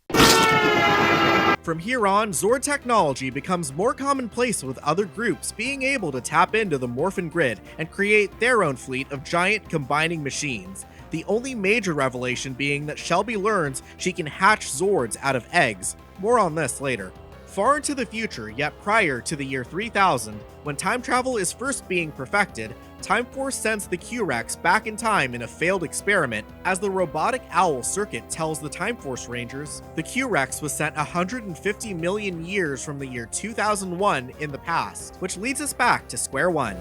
S3: From here on, Zord technology becomes more commonplace with other groups being able to tap into the Morphin grid and create their own fleet of giant combining machines. The only major revelation being that Shelby learns she can hatch Zords out of eggs. More on this later. Far into the future, yet prior to the year 3000, when time travel is first being perfected, Time Force sends the Q-Rex back in time in a failed experiment. As the robotic owl Circuit tells the Time Force Rangers, the Q-Rex was sent 150 million years from the year 2001 in the past, which leads us back to square one.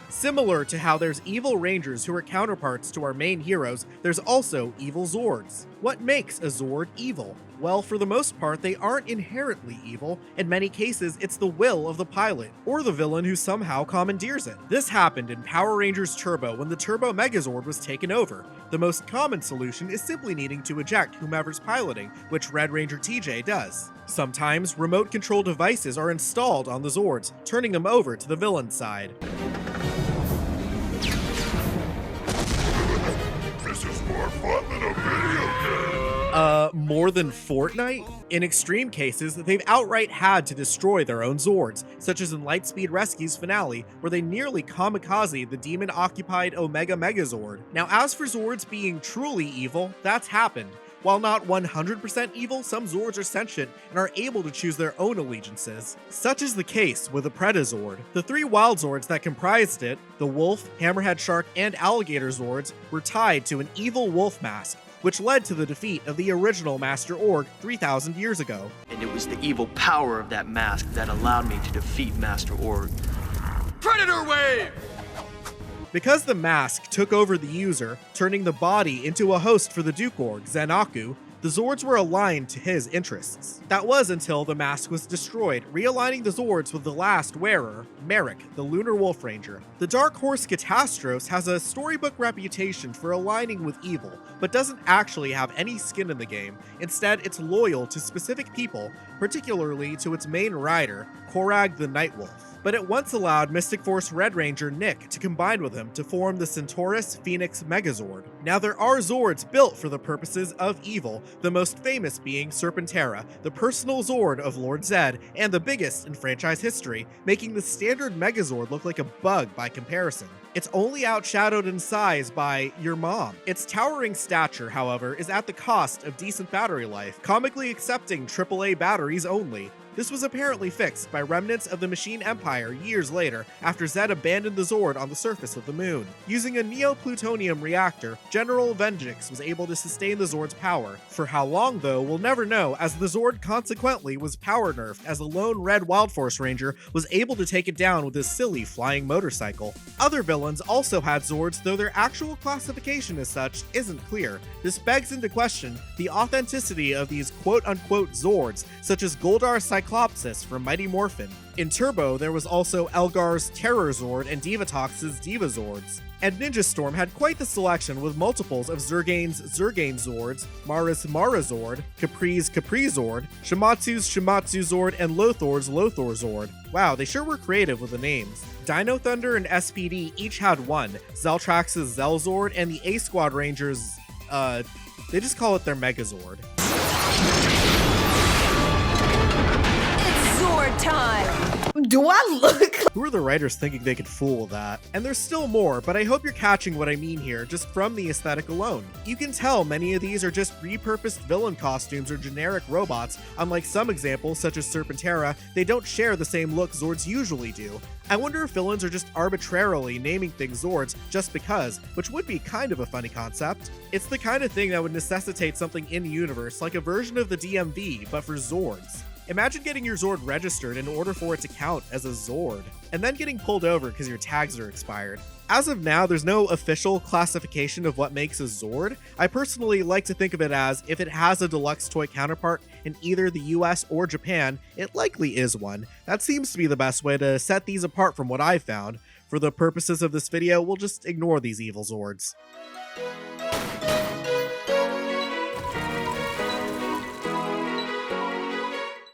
S3: Similar to how there's evil rangers who are counterparts to our main heroes, there's also evil Zords. What makes a Zord evil? Well, for the most part, they aren't inherently evil. In many cases, it's the will of the pilot, or the villain who somehow commandeers it. This happened in Power Rangers Turbo when the Turbo Megazord was taken over. The most common solution is simply needing to eject whomever's piloting, which Red Ranger TJ does. Sometimes, remote control devices are installed on the Zords, turning them over to the villain's side.
S6: More fun than a video game.
S3: More than Fortnite? In extreme cases, they've outright had to destroy their own Zords, such as in Lightspeed Rescue's finale, where they nearly kamikaze the demon-occupied Omega Megazord. Now, as for Zords being truly evil, that's happened. While not 100% evil, some Zords are sentient and are able to choose their own allegiances. Such is the case with the Predazord. The 3 Wild Zords that comprised it, the Wolf, Hammerhead Shark, and Alligator Zords, were tied to an evil wolf mask, which led to the defeat of the original Master Org 3,000 years ago.
S11: And it was the evil power of that mask that allowed me to defeat Master Org. Predator Wave!
S3: Because the mask took over the user, turning the body into a host for the Duke Org, Zenaku, The Zords were aligned to his interests. That was until the mask was destroyed, realigning the Zords with the last wearer, Merrick, the Lunar Wolf Ranger. The Dark Horse Catastrophe has a storybook reputation for aligning with evil, but doesn't actually have any skin in the game. Instead, it's loyal to specific people, particularly to its main rider, Korag the Nightwolf. But it once allowed Mystic Force Red Ranger Nick to combine with him to form the Centaurus Phoenix Megazord. Now there are Zords built for the purposes of evil, the most famous being Serpentera, the personal Zord of Lord Zed, and the biggest in franchise history, making the standard Megazord look like a bug by comparison. It's only outshadowed in size by your mom. Its towering stature, however, is at the cost of decent battery life, comically accepting AAA batteries only. This was apparently fixed by remnants of the Machine Empire years later, after Zed abandoned the Zord on the surface of the moon. Using a neo-plutonium reactor, General Venjix was able to sustain the Zord's power. For how long, though, we'll never know, as the Zord consequently was power nerfed as the lone Red Wild Force Ranger was able to take it down with his silly flying motorcycle. Other villains also had Zords, though their actual classification as such isn't clear. This begs into question the authenticity of these quote-unquote Zords, such as Goldar's Cyclopsis from Mighty Morphin. In Turbo, there was also Elgar's Terror Zord and Divatox's Diva Zords. And Ninja Storm had quite the selection with multiples of Zurgane's Zurgane Zords, Mara's Mara Zord, Capri's Capri Zord, Shimatsu's Shimatsu Zord, and Lothor's Lothor Zord. Wow, they sure were creative with the names. Dino Thunder and SPD each had one, Zeltrax's Zel Zord, and the A-Squad Rangers, they just call it their Megazord.
S1: Zord time!
S14: Do I look?
S3: Who are the writers thinking they could fool with that? And there's still more, but I hope you're catching what I mean here just from the aesthetic alone. You can tell many of these are just repurposed villain costumes or generic robots. Unlike some examples such as Serpentera, they don't share the same look Zords usually do. I wonder if villains are just arbitrarily naming things Zords just because, which would be kind of a funny concept. It's the kind of thing that would necessitate something in-universe, like a version of the DMV, but for Zords. Imagine getting your Zord registered in order for it to count as a Zord, and then getting pulled over because your tags are expired. As of now, there's no official classification of what makes a Zord. I personally like to think of it as, if it has a deluxe toy counterpart in either the US or Japan, it likely is one. That seems to be the best way to set these apart from what I've found. For the purposes of this video, we'll just ignore these evil Zords.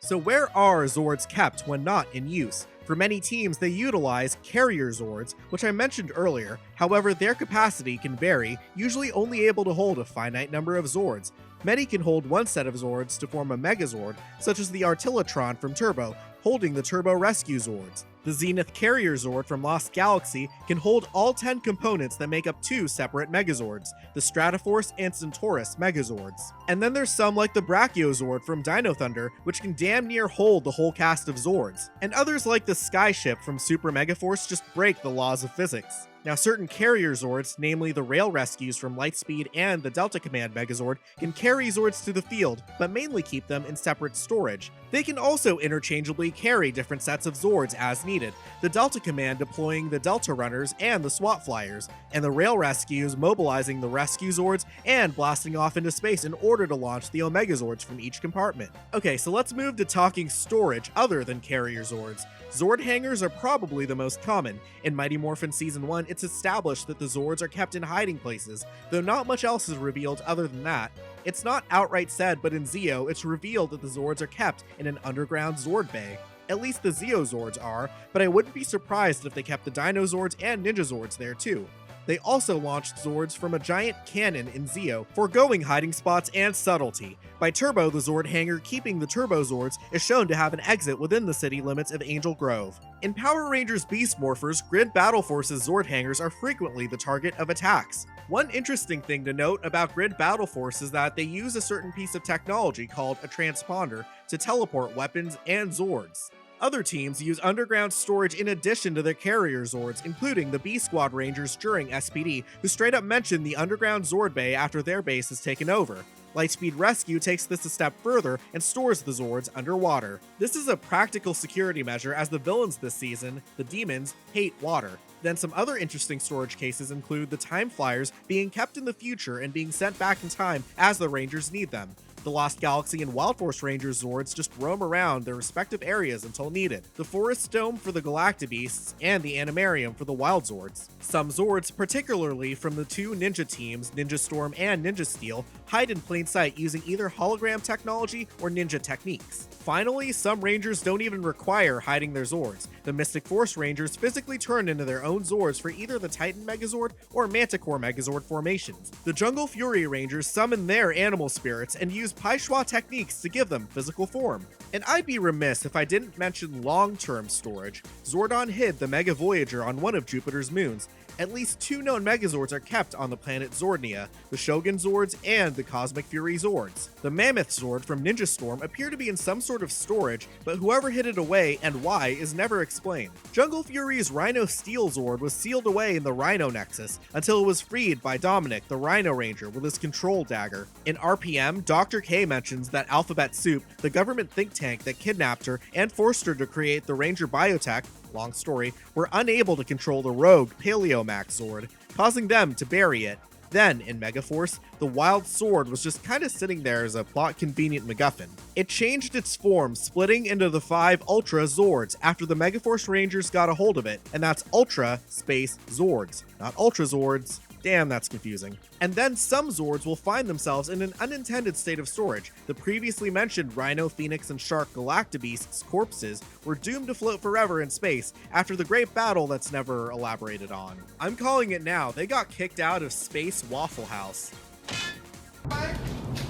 S3: So where are Zords kept when not in use? For many teams, they utilize carrier Zords, which I mentioned earlier. However, their capacity can vary, usually only able to hold a finite number of Zords. Many can hold one set of Zords to form a Megazord, such as the Artillotron from Turbo, holding the Turbo Rescue Zords. The Zenith Carrier Zord from Lost Galaxy can hold all 10 components that make up 2 separate Megazords, the Stratoforce and Centaurus Megazords. And then there's some like the Brachiozord from Dino Thunder, which can damn near hold the whole cast of Zords. And others like the Skyship from Super Megaforce just break the laws of physics. Now, certain carrier Zords, namely the Rail Rescues from Lightspeed and the Delta Command Megazord, can carry Zords to the field, but mainly keep them in separate storage. They can also interchangeably carry different sets of Zords as needed, the Delta Command deploying the Delta Runners and the SWAT Flyers, and the Rail Rescues mobilizing the Rescue Zords and blasting off into space in order to launch the Omega Zords from each compartment. Okay, so let's move to talking storage other than carrier Zords. Zord hangars are probably the most common. In Mighty Morphin Season 1, it's established that the Zords are kept in hiding places, though not much else is revealed other than that. It's not outright said, but in Zeo, it's revealed that the Zords are kept in an underground Zord bay. At least the Zeo Zords are, but I wouldn't be surprised if they kept the Dino Zords and Ninja Zords there too. They also launched Zords from a giant cannon in Zeo, foregoing hiding spots and subtlety. By Turbo, the Zord hangar keeping the Turbo Zords is shown to have an exit within the city limits of Angel Grove. In Power Rangers Beast Morphers, Grid Battle Force's Zord hangars are frequently the target of attacks. One interesting thing to note about Grid Battle Force is that they use a certain piece of technology called a transponder to teleport weapons and Zords. Other teams use underground storage in addition to their carrier Zords, including the B-Squad Rangers during SPD, who straight up mention the underground Zord bay after their base is taken over. Lightspeed Rescue takes this a step further and stores the Zords underwater. This is a practical security measure as the villains this season, the demons, hate water. Then some other interesting storage cases include the Time Flyers being kept in the future and being sent back in time as the Rangers need them. The Lost Galaxy and Wild Force Rangers Zords just roam around their respective areas until needed. The Forest Dome for the Galactabeasts, and the Animarium for the Wild Zords. Some Zords, particularly from the two ninja teams, Ninja Storm and Ninja Steel, hide in plain sight using either hologram technology or ninja techniques. Finally, some Rangers don't even require hiding their Zords. The Mystic Force Rangers physically turn into their own Zords for either the Titan Megazord or Manticore Megazord formations. The Jungle Fury Rangers summon their animal spirits and use Pai Shui techniques to give them physical form. And I'd be remiss if I didn't mention long-term storage. Zordon hid the Mega Voyager on one of Jupiter's moons. At least 2 known Megazords are kept on the planet Zordnia, the Shogun Zords and the Cosmic Fury Zords. The Mammoth Zord from Ninja Storm appear to be in some sort of storage, but whoever hid it away and why is never explained. Jungle Fury's Rhino Steel Zord was sealed away in the Rhino Nexus until it was freed by Dominic, the Rhino Ranger, with his control dagger. In RPM, Dr. K mentions that Alphabet Soup, the government think tank that kidnapped her and forced her to create the Ranger Biotech, long story, were unable to control the rogue Paleomax Zord, causing them to bury it. Then, in Megaforce, the Wild Sword was just kinda sitting there as a plot-convenient MacGuffin. It changed its form, splitting into the 5 Ultra Zords after the Megaforce Rangers got a hold of it, and that's Ultra Space Zords, not Ultra Zords. Damn, that's confusing. And then some Zords will find themselves in an unintended state of storage. The previously mentioned Rhino, Phoenix, and Shark Galactabeasts' corpses were doomed to float forever in space after the great battle that's never elaborated on. I'm calling it now, they got kicked out of Space Waffle House.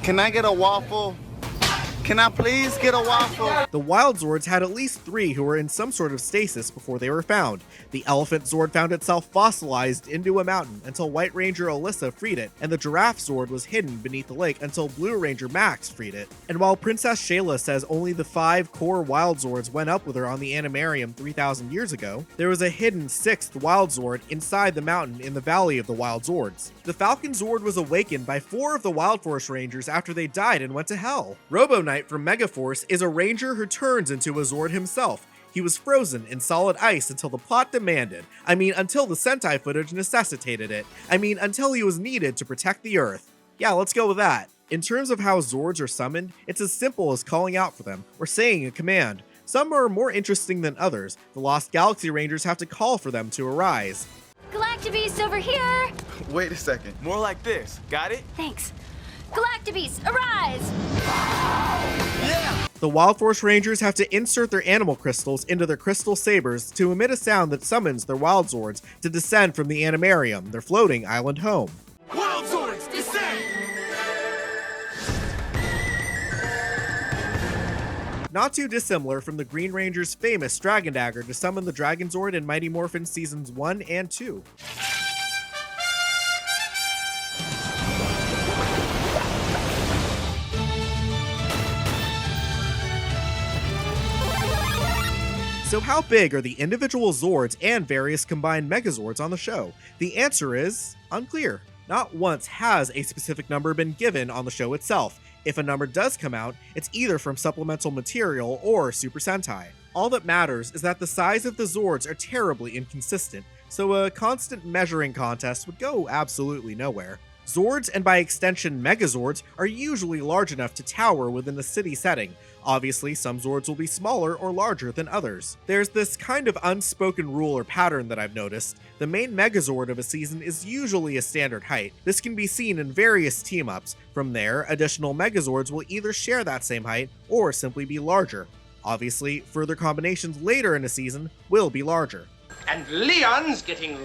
S14: Can I get a waffle? Can I please get a waffle?
S3: The Wild Zords had at least 3 who were in some sort of stasis before they were found. The Elephant Zord found itself fossilized into a mountain until White Ranger Alyssa freed it, and the Giraffe Zord was hidden beneath the lake until Blue Ranger Max freed it. And while Princess Shayla says only the 5 core Wild Zords went up with her on the Animarium 3,000 years ago, there was a hidden 6th Wild Zord inside the mountain in the Valley of the Wild Zords. The Falcon Zord was awakened by 4 of the Wild Force Rangers after they died and went to hell. Robo Knight from Megaforce is a ranger who turns into a Zord himself. He was frozen in solid ice until the plot demanded. I mean, until the Sentai footage necessitated it. I mean, until he was needed to protect the Earth. Yeah, let's go with that. In terms of how Zords are summoned, it's as simple as calling out for them, or saying a command. Some are more interesting than others. The Lost Galaxy Rangers have to call for them to arise.
S1: Galactabeast over here!
S14: Wait a second.
S11: More like this. Got it?
S1: Thanks. Galactabeast, arise!
S3: The Wild Force Rangers have to insert their animal crystals into their crystal sabers to emit a sound that summons their Wild Zords to descend from the Animarium, their floating island home.
S12: Wild Zords, descend!
S3: Not too dissimilar from the Green Ranger's famous Dragon Dagger to summon the Dragon Zord in Mighty Morphin Seasons 1 and 2. So how big are the individual Zords and various combined Megazords on the show? The answer is unclear. Not once has a specific number been given on the show itself. If a number does come out, it's either from supplemental material or Super Sentai. All that matters is that the size of the Zords are terribly inconsistent, so a constant measuring contest would go absolutely nowhere. Zords, and by extension Megazords, are usually large enough to tower within a city setting. Obviously, some Zords will be smaller or larger than others. There's this kind of unspoken rule or pattern that I've noticed. The main Megazord of a season is usually a standard height. This can be seen in various team-ups. From there, additional Megazords will either share that same height or simply be larger. Obviously, further combinations later in a season will be larger.
S12: And Leon's getting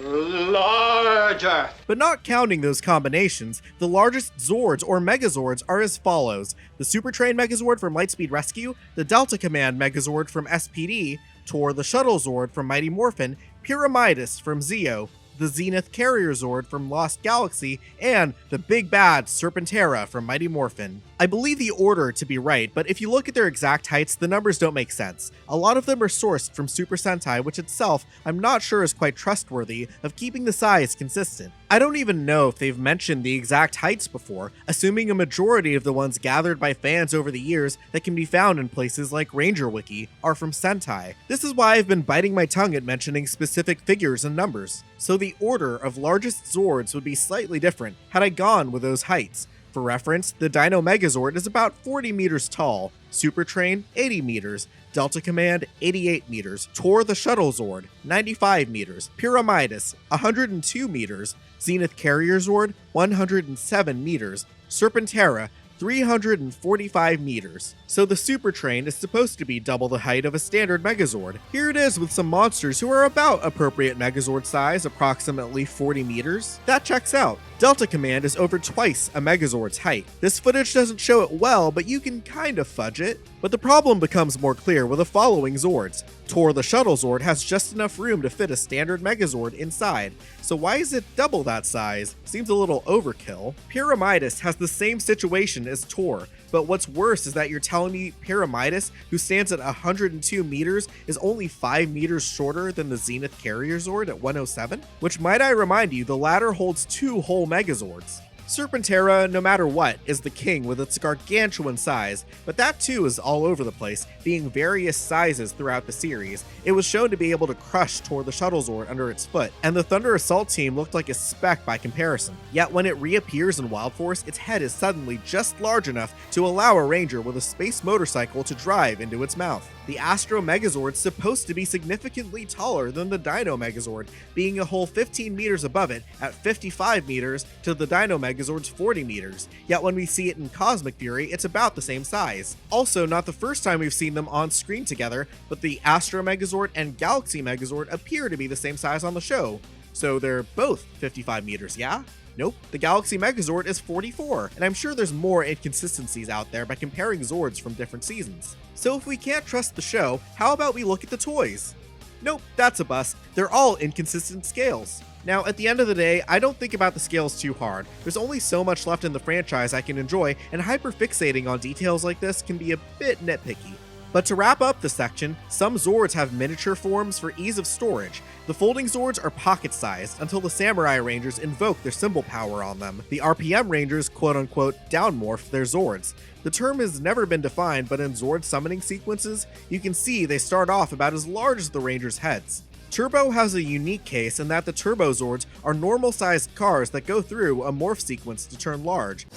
S12: larger.
S3: But not counting those combinations, the largest Zords or Megazords are as follows: the Super Train Megazord from Lightspeed Rescue, the Delta Command Megazord from SPD, Tor the Shuttle Zord from Mighty Morphin, Pyramidus from Zeo, the Zenith Carrier Zord from Lost Galaxy, and the Big Bad Serpentera from Mighty Morphin. I believe the order to be right, but if you look at their exact heights, the numbers don't make sense. A lot of them are sourced from Super Sentai, which itself I'm not sure is quite trustworthy of keeping the size consistent. I don't even know if they've mentioned the exact heights before, assuming a majority of the ones gathered by fans over the years that can be found in places like Ranger Wiki are from Sentai. This is why I've been biting my tongue at mentioning specific figures and numbers. So the order of largest Zords would be slightly different had I gone with those heights. For reference, the Dino Megazord is about 40 meters tall, Super Train 80 meters, Delta Command 88 meters, Tor the Shuttle Zord 95 meters, Pyramidus 102 meters, Zenith Carrier Zord 107 meters, Serpentera 345 meters. So the Super Train is supposed to be double the height of a standard Megazord. Here it is with some monsters who are about appropriate Megazord size, approximately 40 meters. That checks out. Delta Command is over twice a Megazord's height. This footage doesn't show it well, but you can kind of fudge it. But the problem becomes more clear with the following Zords. Tor the Shuttle Zord has just enough room to fit a standard Megazord inside, so why is it double that size? Seems a little overkill. Pyramidus has the same situation as Tor, but what's worse is that you're telling me Pyramidus, who stands at 102 meters, is only 5 meters shorter than the Zenith Carrier Zord at 107? Which, might I remind you, the latter holds 2 whole Megazords. Serpentera, no matter what, is the king with its gargantuan size, but that too is all over the place, being various sizes throughout the series. It was shown to be able to crush Tor the Shuttle Zord under its foot, and the Thunder Assault team looked like a speck by comparison. Yet when it reappears in Wild Force, its head is suddenly just large enough to allow a ranger with a space motorcycle to drive into its mouth. The Astro Megazord is supposed to be significantly taller than the Dino Megazord, being a whole 15 meters above it at 55 meters to the Dino Megazord's 40 meters, yet when we see it in Cosmic Fury, it's about the same size. Also, not the first time we've seen them on screen together, but the Astro Megazord and Galaxy Megazord appear to be the same size on the show. So they're both 55 meters, yeah? Nope, the Galaxy Megazord is 44, and I'm sure there's more inconsistencies out there by comparing Zords from different seasons. So if we can't trust the show, how about we look at the toys? Nope, that's a bust. They're all inconsistent scales. Now, at the end of the day, I don't think about the scales too hard. There's only so much left in the franchise I can enjoy, and hyperfixating on details like this can be a bit nitpicky. But to wrap up the section, some Zords have miniature forms for ease of storage. The folding Zords are pocket-sized until the Samurai Rangers invoke their symbol power on them. The RPM Rangers quote-unquote downmorph their Zords. The term has never been defined, but in Zord summoning sequences, you can see they start off about as large as the Rangers' heads. Turbo has a unique case in that the Turbo Zords are normal-sized cars that go through a morph sequence to turn large.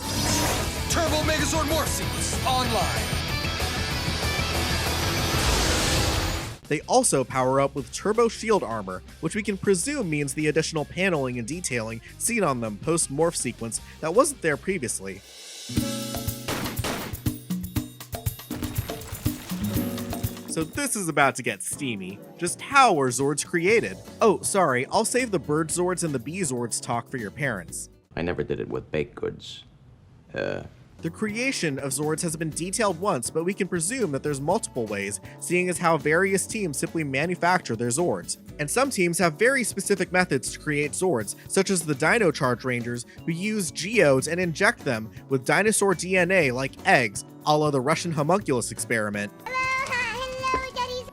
S12: Turbo Megazord morph sequence online.
S3: They also power up with turbo shield armor, which we can presume means the additional paneling and detailing seen on them post-morph sequence that wasn't there previously. So this is about to get steamy. Just how were Zords created? Oh, sorry, I'll save the Bird Zords and the Bee Zords talk for your parents.
S15: I never did it with baked goods.
S3: The creation of Zords has been detailed once, but we can presume that there's multiple ways, seeing as how various teams simply manufacture their Zords. And some teams have very specific methods to create Zords, such as the Dino Charge Rangers, who use geodes and inject them with dinosaur DNA like eggs, a la the Russian homunculus experiment.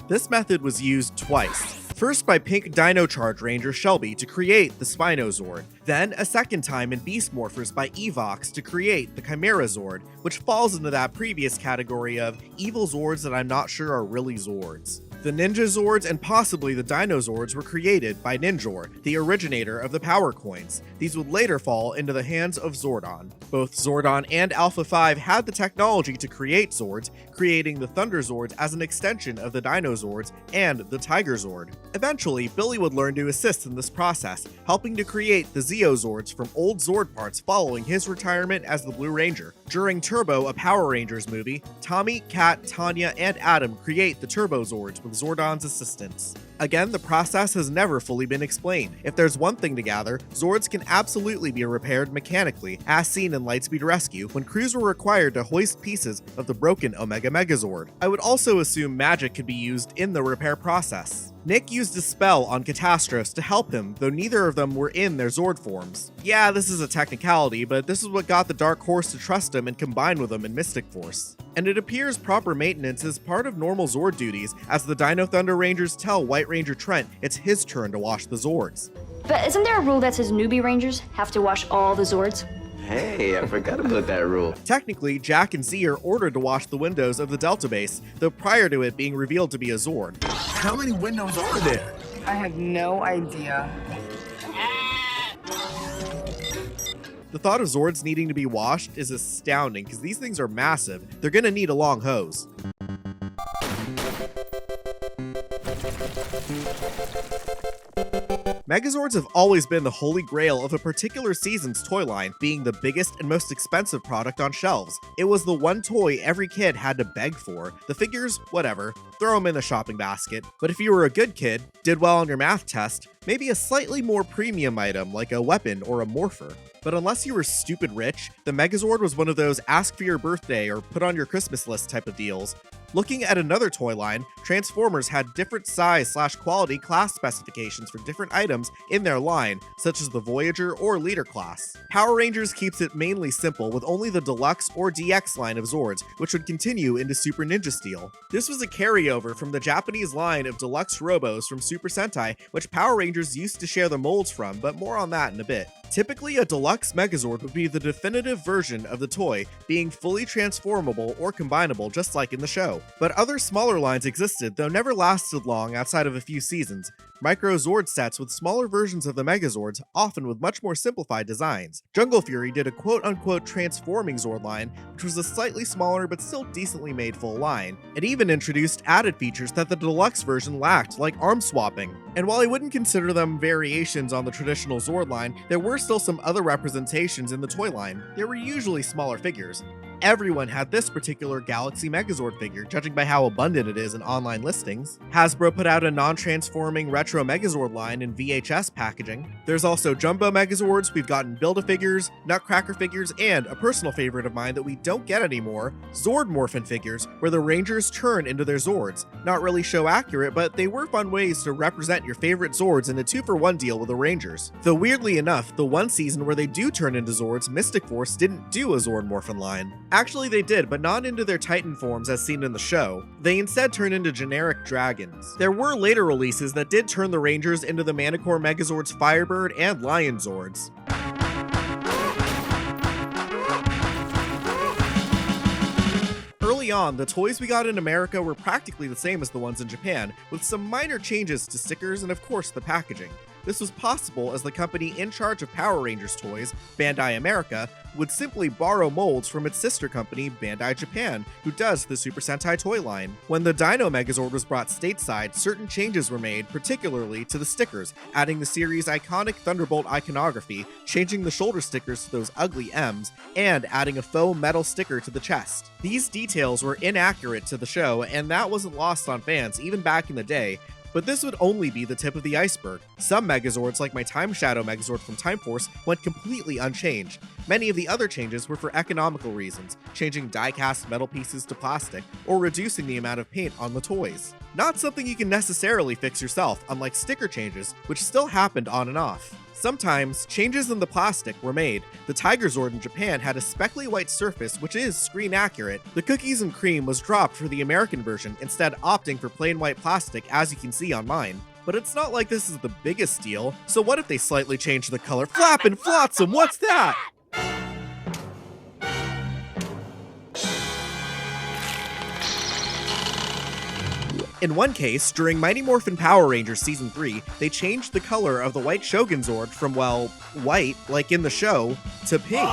S3: This method was used twice. First by Pink Dino Charge Ranger Shelby to create the Spinozord, then a second time in Beast Morphers by Evox to create the Chimera Zord, which falls into that previous category of evil Zords that I'm not sure are really Zords. The Ninja Zords and possibly the Dino Zords were created by Ninjor, the originator of the Power Coins. These would later fall into the hands of Zordon. Both Zordon and Alpha 5 had the technology to create Zords, creating the Thunder Zords as an extension of the Dino Zords and the Tiger Zord. Eventually, Billy would learn to assist in this process, helping to create the Zeo Zords from old Zord parts following his retirement as the Blue Ranger. During Turbo, a Power Rangers movie, Tommy, Kat, Tanya, and Adam create the Turbo Zords with Zordon's assistance. Again, the process has never fully been explained. If there's one thing to gather, Zords can absolutely be repaired mechanically, as seen in Lightspeed Rescue, when crews were required to hoist pieces of the broken Omega Megazord. I would also assume magic could be used in the repair process. Nick used a spell on Catastrophes to help him, though neither of them were in their Zord forms. Yeah, this is a technicality, but this is what got the Dark Horse to trust him and combine with him in Mystic Force. And it appears proper maintenance is part of normal Zord duties, as the Dino Thunder Rangers tell White Ranger Trent it's his turn to wash the Zords.
S1: But isn't there a rule that says newbie Rangers have to wash all the Zords?
S15: Hey, I forgot about that rule.
S3: Technically, Jack and Z are ordered to wash the windows of the Delta base, though prior to it being revealed to be a Zord.
S12: How many windows are there?
S16: I have no idea.
S3: The thought of Zords needing to be washed is astounding because these things are massive. They're gonna need a long hose. Megazords have always been the holy grail of a particular season's toy line, being the biggest and most expensive product on shelves. It was the one toy every kid had to beg for. The figures, whatever, throw them in the shopping basket. But if you were a good kid, did well on your math test, maybe a slightly more premium item like a weapon or a morpher. But unless you were stupid rich, the Megazord was one of those ask for your birthday or put on your Christmas list type of deals. Looking at another toy line, Transformers had different size/quality class specifications for different items in their line, such as the Voyager or Leader class. Power Rangers keeps it mainly simple with only the Deluxe or DX line of Zords, which would continue into Super Ninja Steel. This was a carryover from the Japanese line of Deluxe Robos from Super Sentai, which Power Rangers used to share the molds from, but more on that in a bit. Typically, a Deluxe Megazord would be the definitive version of the toy, being fully transformable or combinable just like in the show. But other smaller lines existed, though never lasted long outside of a few seasons. Micro Zord sets with smaller versions of the Megazords, often with much more simplified designs. Jungle Fury did a quote-unquote transforming Zord line, which was a slightly smaller but still decently made full line. It even introduced added features that the deluxe version lacked, like arm swapping. And while I wouldn't consider them variations on the traditional Zord line, there were still some other representations in the toy line. They were usually smaller figures. Everyone had this particular Galaxy Megazord figure, judging by how abundant it is in online listings. Hasbro put out a non-transforming retro Megazord line in VHS packaging. There's also Jumbo Megazords, we've gotten Build-A-Figures, Nutcracker figures, and a personal favorite of mine that we don't get anymore, Zord Morphin figures, where the Rangers turn into their Zords. Not really show accurate, but they were fun ways to represent your favorite Zords in a 2-for-1 deal with the Rangers. Though weirdly enough, the one season where they do turn into Zords, Mystic Force didn't do a Zord Morphin line. Actually, they did, but not into their Titan forms as seen in the show. They instead turned into generic dragons. There were later releases that did turn the Rangers into the Manicore Megazords Firebird and Lion Zords. Early on, the toys we got in America were practically the same as the ones in Japan, with some minor changes to stickers and of course the packaging. This was possible as the company in charge of Power Rangers toys, Bandai America, would simply borrow molds from its sister company, Bandai Japan, who does the Super Sentai toy line. When the Dino Megazord was brought stateside, certain changes were made, particularly to the stickers, adding the series' iconic Thunderbolt iconography, changing the shoulder stickers to those ugly M's, and adding a faux metal sticker to the chest. These details were inaccurate to the show, and that wasn't lost on fans even back in the day. But this would only be the tip of the iceberg. Some Megazords, like my Time Shadow Megazord from Time Force, went completely unchanged. Many of the other changes were for economical reasons, changing die-cast metal pieces to plastic, or reducing the amount of paint on the toys. Not something you can necessarily fix yourself, unlike sticker changes, which still happened on and off. Sometimes, changes in the plastic were made. The Tiger Zord in Japan had a speckly white surface, which is screen accurate. The cookies and cream was dropped for the American version, instead opting for plain white plastic, as you can see on mine. But it's not like this is the biggest deal, so what if they slightly change the color? Flappin' Flotsam, what's that? In one case, during Mighty Morphin Power Rangers Season 3, they changed the color of the White Shogun Zord from, well, white, like in the show, to pink.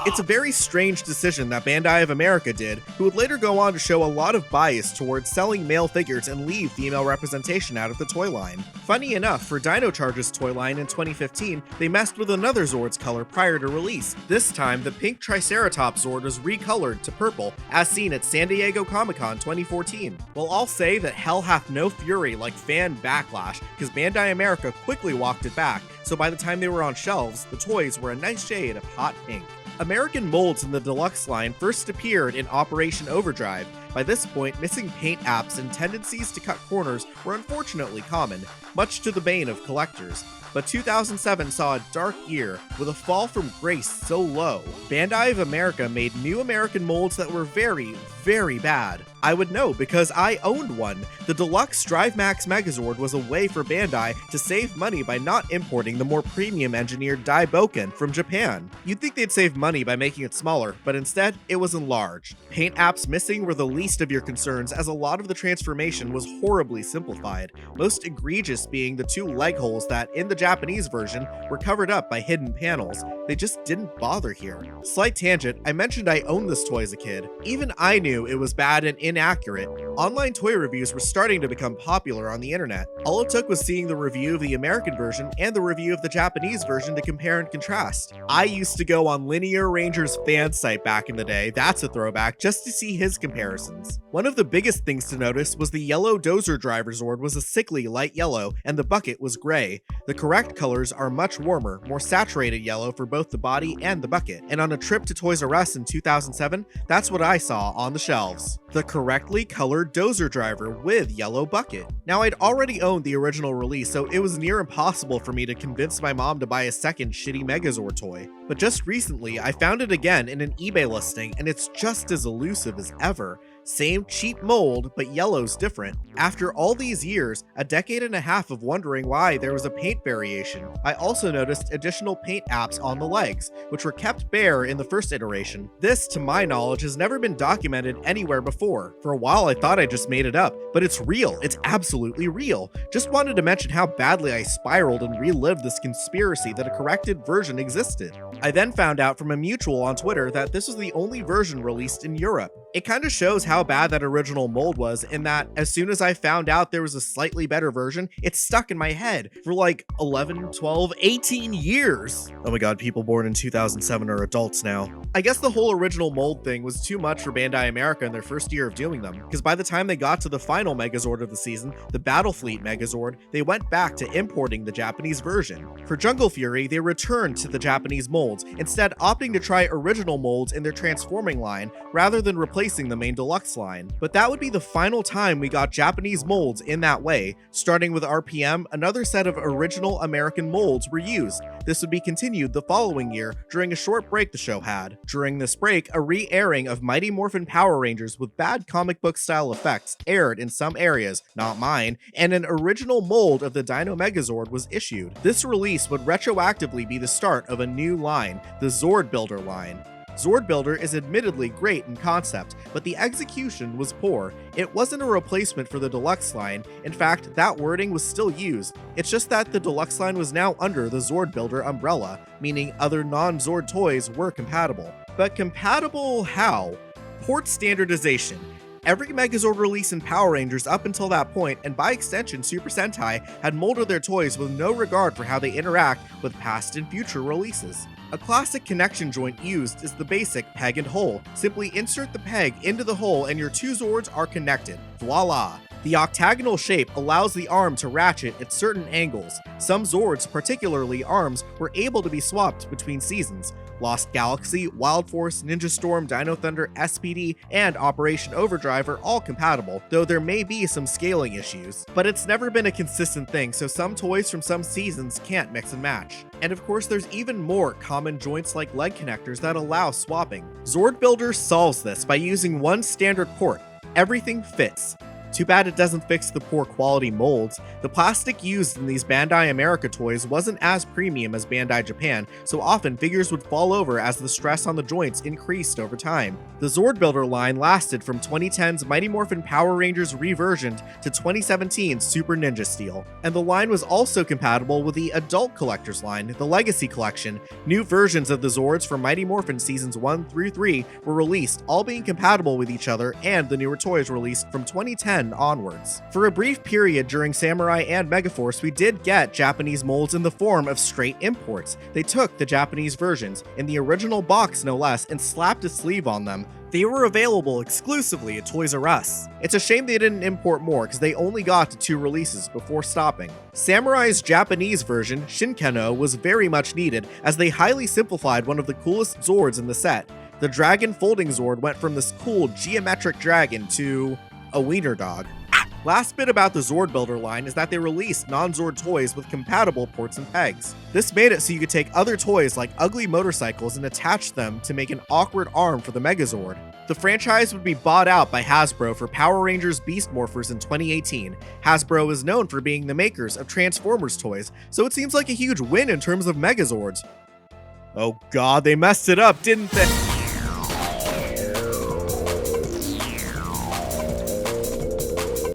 S3: It's a very strange decision that Bandai of America did, who would later go on to show a lot of bias towards selling male figures and leave female representation out of the toy line. Funny enough, for Dino Charge's toy line in 2015, they messed with another Zord's color prior to release. This time, the pink Triceratops Zord was recolored to purple, as seen at San Diego Comic-Con 2014. Well, I'll say that hell hath no fury like fan backlash, because Bandai America quickly walked it back, so by the time they were on shelves, the toys were a nice shade of hot pink. American molds in the deluxe line first appeared in Operation Overdrive. By this point, missing paint apps and tendencies to cut corners were unfortunately common, much to the bane of collectors. But 2007 saw a dark year, with a fall from grace so low. Bandai of America made new American molds that were very, very bad. I would know because I owned one. The deluxe Drive Max Megazord was a way for Bandai to save money by not importing the more premium engineered Daiboken from Japan. You'd think they'd save money by making it smaller, but instead, it was enlarged. Paint apps missing were the least of your concerns, as a lot of the transformation was horribly simplified, most egregious being the 2 leg holes that, in the Japanese version, were covered up by hidden panels. They just didn't bother here. Slight tangent, I mentioned I owned this toy as a kid. Even I knew it was bad and inaccurate. Online toy reviews were starting to become popular on the internet. All it took was seeing the review of the American version and the review of the Japanese version to compare and contrast. I used to go on Linear Ranger's fan site back in the day, that's a throwback, just to see his comparisons. One of the biggest things to notice was the yellow dozer driver Zord was a sickly light yellow and the bucket was gray. The correct colors are much warmer, more saturated yellow for both the body and the bucket, and on a trip to Toys R Us in 2007, that's what I saw on the shelves. The correctly colored dozer driver with yellow bucket. Now, I'd already owned the original release, so it was near impossible for me to convince my mom to buy a second shitty Megazord toy. But just recently, I found it again in an eBay listing, and it's just as elusive as ever. Same cheap mold, but yellow's different. After all these years, a decade and a half of wondering why there was a paint variation, I also noticed additional paint apps on the legs, which were kept bare in the first iteration. This, to my knowledge, has never been documented anywhere before. For a while I thought I just made it up, but it's real, it's absolutely real. Just wanted to mention how badly I spiraled and relived this conspiracy that a corrected version existed. I then found out from a mutual on Twitter that this was the only version released in Europe. It kind of shows how bad that original mold was, in that as soon as I found out there was a slightly better version, it stuck in my head for like 11, 12, 18 years. Oh my god, people born in 2007 are adults now. I guess the whole original mold thing was too much for Bandai America in their first year of doing them, because by the time they got to the final Megazord of the season, the Battlefleet Megazord, they went back to importing the Japanese version. For Jungle Fury, they returned to the Japanese molds, instead opting to try original molds in their transforming line rather than replacing the main deluxe line. But that would be the final time we got Japanese molds in that way. Starting with RPM, another set of original American molds were used. This would be continued the following year during a short break the show had. During this break, a re-airing of Mighty Morphin Power Rangers with bad comic book style effects aired in some areas, not mine, and an original mold of the Dino Megazord was issued. This release would retroactively be the start of a new line, the Zord Builder line. Zord Builder is admittedly great in concept, but the execution was poor. It wasn't a replacement for the Deluxe line. In fact, that wording was still used. It's just that the Deluxe line was now under the Zord Builder umbrella, meaning other non-Zord toys were compatible. But compatible how? Port standardization. Every Megazord release in Power Rangers up until that point, and by extension Super Sentai, had molded their toys with no regard for how they interact with past and future releases. A classic connection joint used is the basic peg and hole. Simply insert the peg into the hole and your 2 Zords are connected. Voila! The octagonal shape allows the arm to ratchet at certain angles. Some Zords, particularly arms, were able to be swapped between seasons. Lost Galaxy, Wild Force, Ninja Storm, Dino Thunder, SPD, and Operation Overdrive are all compatible, though there may be some scaling issues. But it's never been a consistent thing, so some toys from some seasons can't mix and match. And of course, there's even more common joints like leg connectors that allow swapping. Zord Builder solves this by using one standard port. Everything fits. Too bad it doesn't fix the poor quality molds. The plastic used in these Bandai America toys wasn't as premium as Bandai Japan, so often figures would fall over as the stress on the joints increased over time. The Zord Builder line lasted from 2010's Mighty Morphin Power Rangers reversioned to 2017's Super Ninja Steel. And the line was also compatible with the adult collector's line, the Legacy Collection. New versions of the Zords from Mighty Morphin Seasons 1 through 3 were released, all being compatible with each other, and the newer toys released from 2010 onwards. For a brief period during Samurai and Megaforce, we did get Japanese molds in the form of straight imports. They took the Japanese versions, in the original box no less, and slapped a sleeve on them. They were available exclusively at Toys R Us. It's a shame they didn't import more, because they only got to 2 releases before stopping. Samurai's Japanese version, Shinkeno, was very much needed, as they highly simplified one of the coolest Zords in the set. The Dragon Folding Zord went from this cool geometric dragon to a wiener dog. Last bit about the Zord Builder line is that they released non-Zord toys with compatible ports and pegs. This made it so you could take other toys like ugly motorcycles and attach them to make an awkward arm for the Megazord. The franchise would be bought out by Hasbro for Power Rangers Beast Morphers in 2018. Hasbro is known for being the makers of Transformers toys, so it seems like a huge win in terms of Megazords. Oh god, they messed it up, didn't they?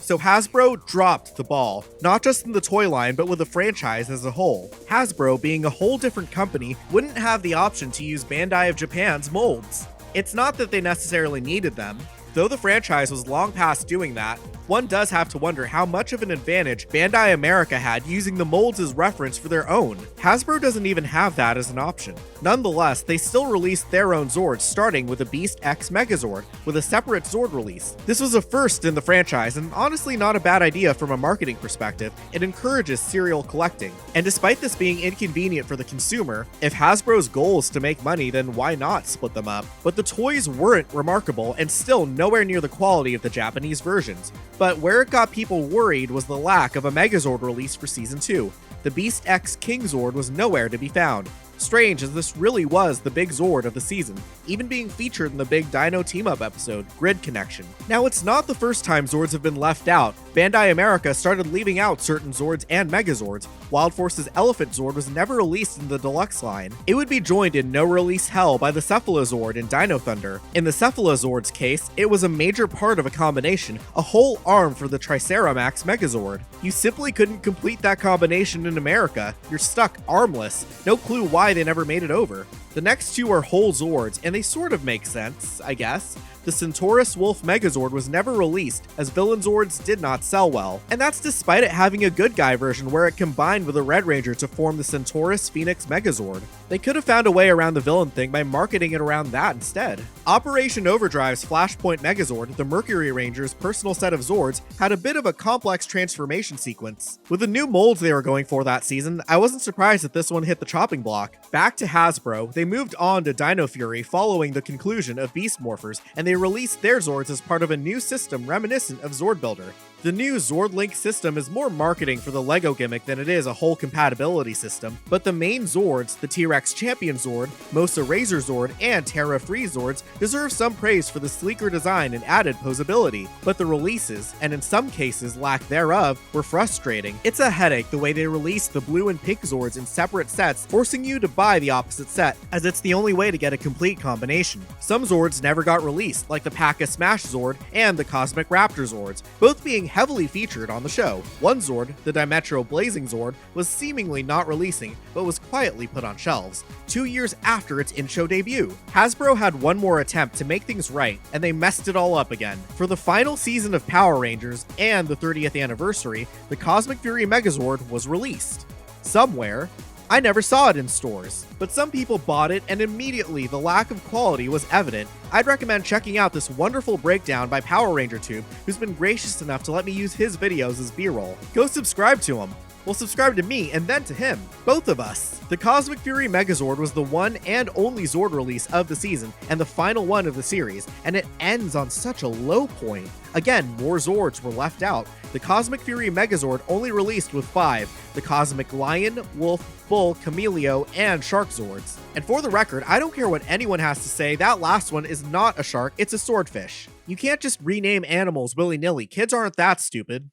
S3: So Hasbro dropped the ball, not just in the toy line, but with the franchise as a whole. Hasbro, being a whole different company, wouldn't have the option to use Bandai of Japan's molds. It's not that they necessarily needed them. Though the franchise was long past doing that, one does have to wonder how much of an advantage Bandai America had using the molds as reference for their own. Hasbro doesn't even have that as an option. Nonetheless, they still released their own Zords, starting with the Beast X Megazord, with a separate Zord release. This was a first in the franchise, and honestly not a bad idea from a marketing perspective. It encourages serial collecting. And despite this being inconvenient for the consumer, if Hasbro's goal is to make money, then why not split them up? But the toys weren't remarkable, and still nowhere near the quality of the Japanese versions. But where it got people worried was the lack of a Megazord release for Season 2. The Beast X King Zord was nowhere to be found. Strange, as this really was the big Zord of the season, even being featured in the big Dino team-up episode, Grid Connection. Now, it's not the first time Zords have been left out. Bandai America started leaving out certain Zords and Megazords. Wild Force's Elephant Zord was never released in the deluxe line. It would be joined in no-release hell by the Cephalozord in Dino Thunder. In the Cephalozord's case, it was a major part of a combination, a whole arm for the Triceramax Megazord. You simply couldn't complete that combination in America. You're stuck armless. No clue why they never made it over. The next two are whole Zords, and they sort of make sense, I guess. The Centaurus Wolf Megazord was never released, as Villain Zords did not sell well, and that's despite it having a good guy version where it combined with a Red Ranger to form the Centaurus Phoenix Megazord. They could have found a way around the villain thing by marketing it around that instead. Operation Overdrive's Flashpoint Megazord, the Mercury Ranger's personal set of Zords, had a bit of a complex transformation sequence. With the new molds they were going for that season, I wasn't surprised that this one hit the chopping block. Back to Hasbro, they moved on to Dino Fury following the conclusion of Beast Morphers, and they released their Zords as part of a new system reminiscent of Zord Builder. The new Zord Link system is more marketing for the LEGO gimmick than it is a whole compatibility system, but the main Zords, the T-Rex Champion Zord, Mosa Razor Zord, and Terra Free Zords, deserve some praise for the sleeker design and added posability, but the releases, and in some cases lack thereof, were frustrating. It's a headache the way they released the blue and pink Zords in separate sets, forcing you to buy the opposite set, as it's the only way to get a complete combination. Some Zords never got released, like the P.A.K.A. Smash Zord and the Cosmic Raptor Zords, both being heavily featured on the show. One Zord, the Dimetro Blazing Zord, was seemingly not releasing, but was quietly put on shelves, 2 years after its in-show debut. Hasbro had one more attempt to make things right, and they messed it all up again. For the final season of Power Rangers and the 30th anniversary, the Cosmic Fury Megazord was released. Somewhere. I never saw it in stores, but some people bought it and immediately the lack of quality was evident. I'd recommend checking out this wonderful breakdown by Power Ranger Tube, who's been gracious enough to let me use his videos as B-roll. Go subscribe to him. Well, subscribe to me and then to him. Both of us. The Cosmic Fury Megazord was the one and only Zord release of the season and the final one of the series, and it ends on such a low point. Again, more Zords were left out. The Cosmic Fury Megazord only released with 5, the Cosmic Lion, Wolf, Bull, Chameleon, and Shark Zords. And for the record, I don't care what anyone has to say, that last one is not a shark, it's a swordfish. You can't just rename animals willy-nilly, kids aren't that stupid.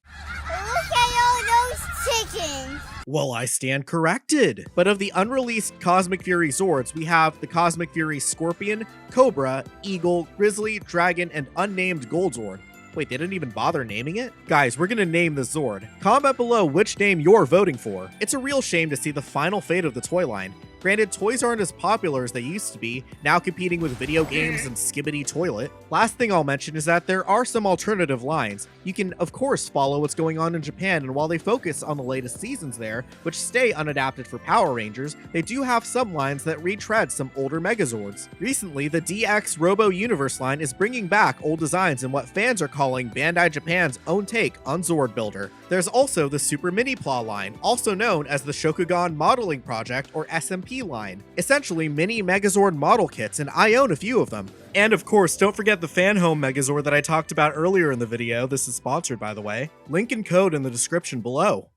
S16: Look at all those chickens!
S3: Well, I stand corrected. But of the unreleased Cosmic Fury Zords, we have the Cosmic Fury Scorpion, Cobra, Eagle, Grizzly, Dragon, and unnamed Gold Zord. Wait, they didn't even bother naming it? Guys, we're gonna name the Zord. Comment below which name you're voting for. It's a real shame to see the final fate of the toy line. Granted, toys aren't as popular as they used to be, now competing with video games and Skibbity Toilet. Last thing I'll mention is that there are some alternative lines. You can, of course, follow what's going on in Japan, and while they focus on the latest seasons there, which stay unadapted for Power Rangers, they do have some lines that retread some older Megazords. Recently, the DX Robo Universe line is bringing back old designs in what fans are calling Bandai Japan's own take on Zord Builder. There's also the Super Mini Pla line, also known as the Shokugan Modeling Project or SMP MP line, essentially mini Megazord model kits, and I own a few of them. And of course, don't forget the Fanhome Megazord that I talked about earlier in the video. This is sponsored, by the way. Link and code in the description below.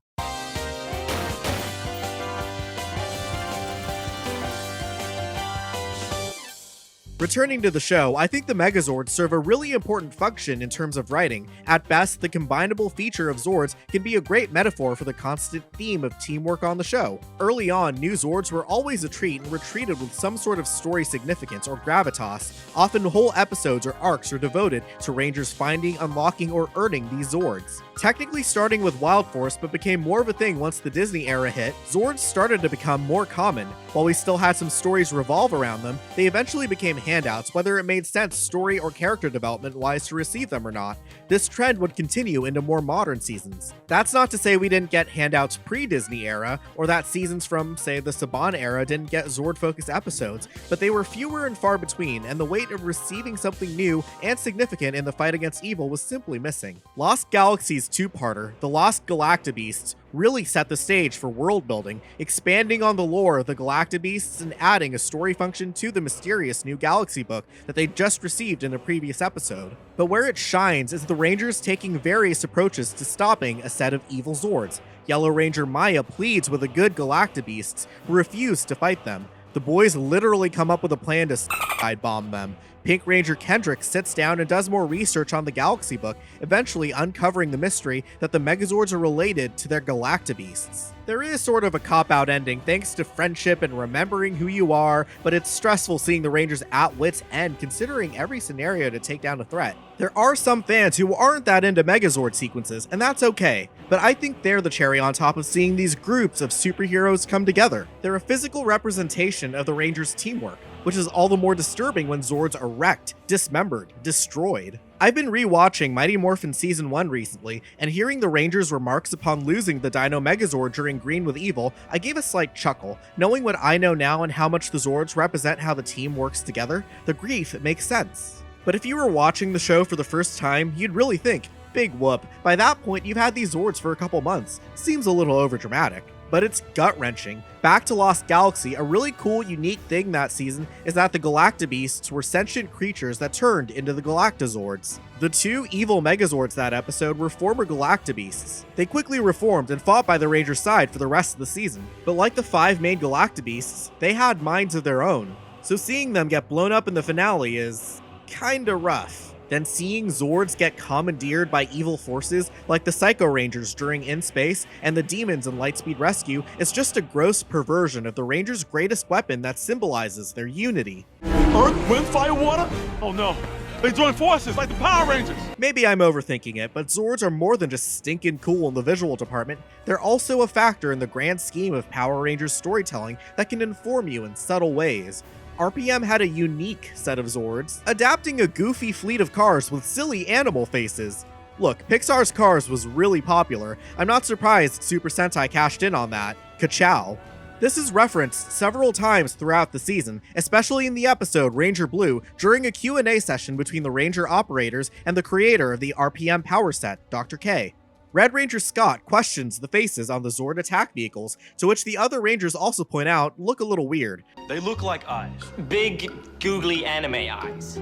S3: Returning to the show, I think the Megazords serve a really important function in terms of writing. At best, the combinable feature of Zords can be a great metaphor for the constant theme of teamwork on the show. Early on, new Zords were always a treat and were treated with some sort of story significance or gravitas. Often whole episodes or arcs are devoted to Rangers finding, unlocking, or earning these Zords. Technically starting with Wild Force, but became more of a thing once the Disney era hit, Zords started to become more common. While we still had some stories revolve around them, they eventually became handouts, whether it made sense story or character development wise to receive them or not. This trend would continue into more modern seasons. That's not to say we didn't get handouts pre-Disney era, or that seasons from, say, the Saban era didn't get Zord-focused episodes, but they were fewer and far between, and the weight of receiving something new and significant in the fight against evil was simply missing. Lost Galaxy's two-parter, The Lost Galactabeasts, really set the stage for world building, expanding on the lore of the Galactabeasts and adding a story function to the mysterious new Galaxy book that they just received in a previous episode. But where it shines is the Rangers taking various approaches to stopping a set of evil Zords. Yellow Ranger Maya pleads with the good Galactabeasts, who refuse to fight them. The boys literally come up with a plan to side bomb them. Pink Ranger Kendrick sits down and does more research on the Galaxy book, eventually uncovering the mystery that the Megazords are related to their Galactabeasts. There is sort of a cop-out ending thanks to friendship and remembering who you are, but it's stressful seeing the Rangers at wit's end considering every scenario to take down a threat. There are some fans who aren't that into Megazord sequences, and that's okay, but I think they're the cherry on top of seeing these groups of superheroes come together. They're a physical representation of the Rangers' teamwork, which is all the more disturbing when Zords are wrecked, dismembered, destroyed. I've been re-watching Mighty Morphin Season 1 recently, and hearing the Rangers' remarks upon losing the Dino Megazord during Green with Evil, I gave a slight chuckle. Knowing what I know now and how much the Zords represent how the team works together, the grief makes sense. But if you were watching the show for the first time, you'd really think, big whoop, by that point you've had these Zords for a couple months. Seems a little overdramatic. But it's gut-wrenching. Back to Lost Galaxy, a really cool, unique thing that season is that the Galactabeasts were sentient creatures that turned into the Galactazords. The two evil Megazords that episode were former Galactabeasts. They quickly reformed and fought by the Rangers' side for the rest of the season. But like the 5 main Galactabeasts, they had minds of their own. So seeing them get blown up in the finale is kinda rough. Then seeing Zords get commandeered by evil forces like the Psycho Rangers during In Space and the Demons in Lightspeed Rescue is just a gross perversion of the Rangers' greatest weapon that symbolizes their unity.
S6: Earth, wind, fire, water? Oh no, they join forces like the Power Rangers!
S3: Maybe I'm overthinking it, but Zords are more than just stinking cool in the visual department. They're also a factor in the grand scheme of Power Rangers storytelling that can inform you in subtle ways. RPM had a unique set of Zords, adapting a goofy fleet of cars with silly animal faces. Look, Pixar's Cars was really popular. I'm not surprised Super Sentai cashed in on that. Ka-chow. This is referenced several times throughout the season, especially in the episode Ranger Blue during a Q&A session between the Ranger operators and the creator of the RPM power set, Dr. K. Red Ranger Scott questions the faces on the Zord attack vehicles, to which the other Rangers also point out look a little weird.
S11: They look like eyes.
S17: Big, googly anime eyes.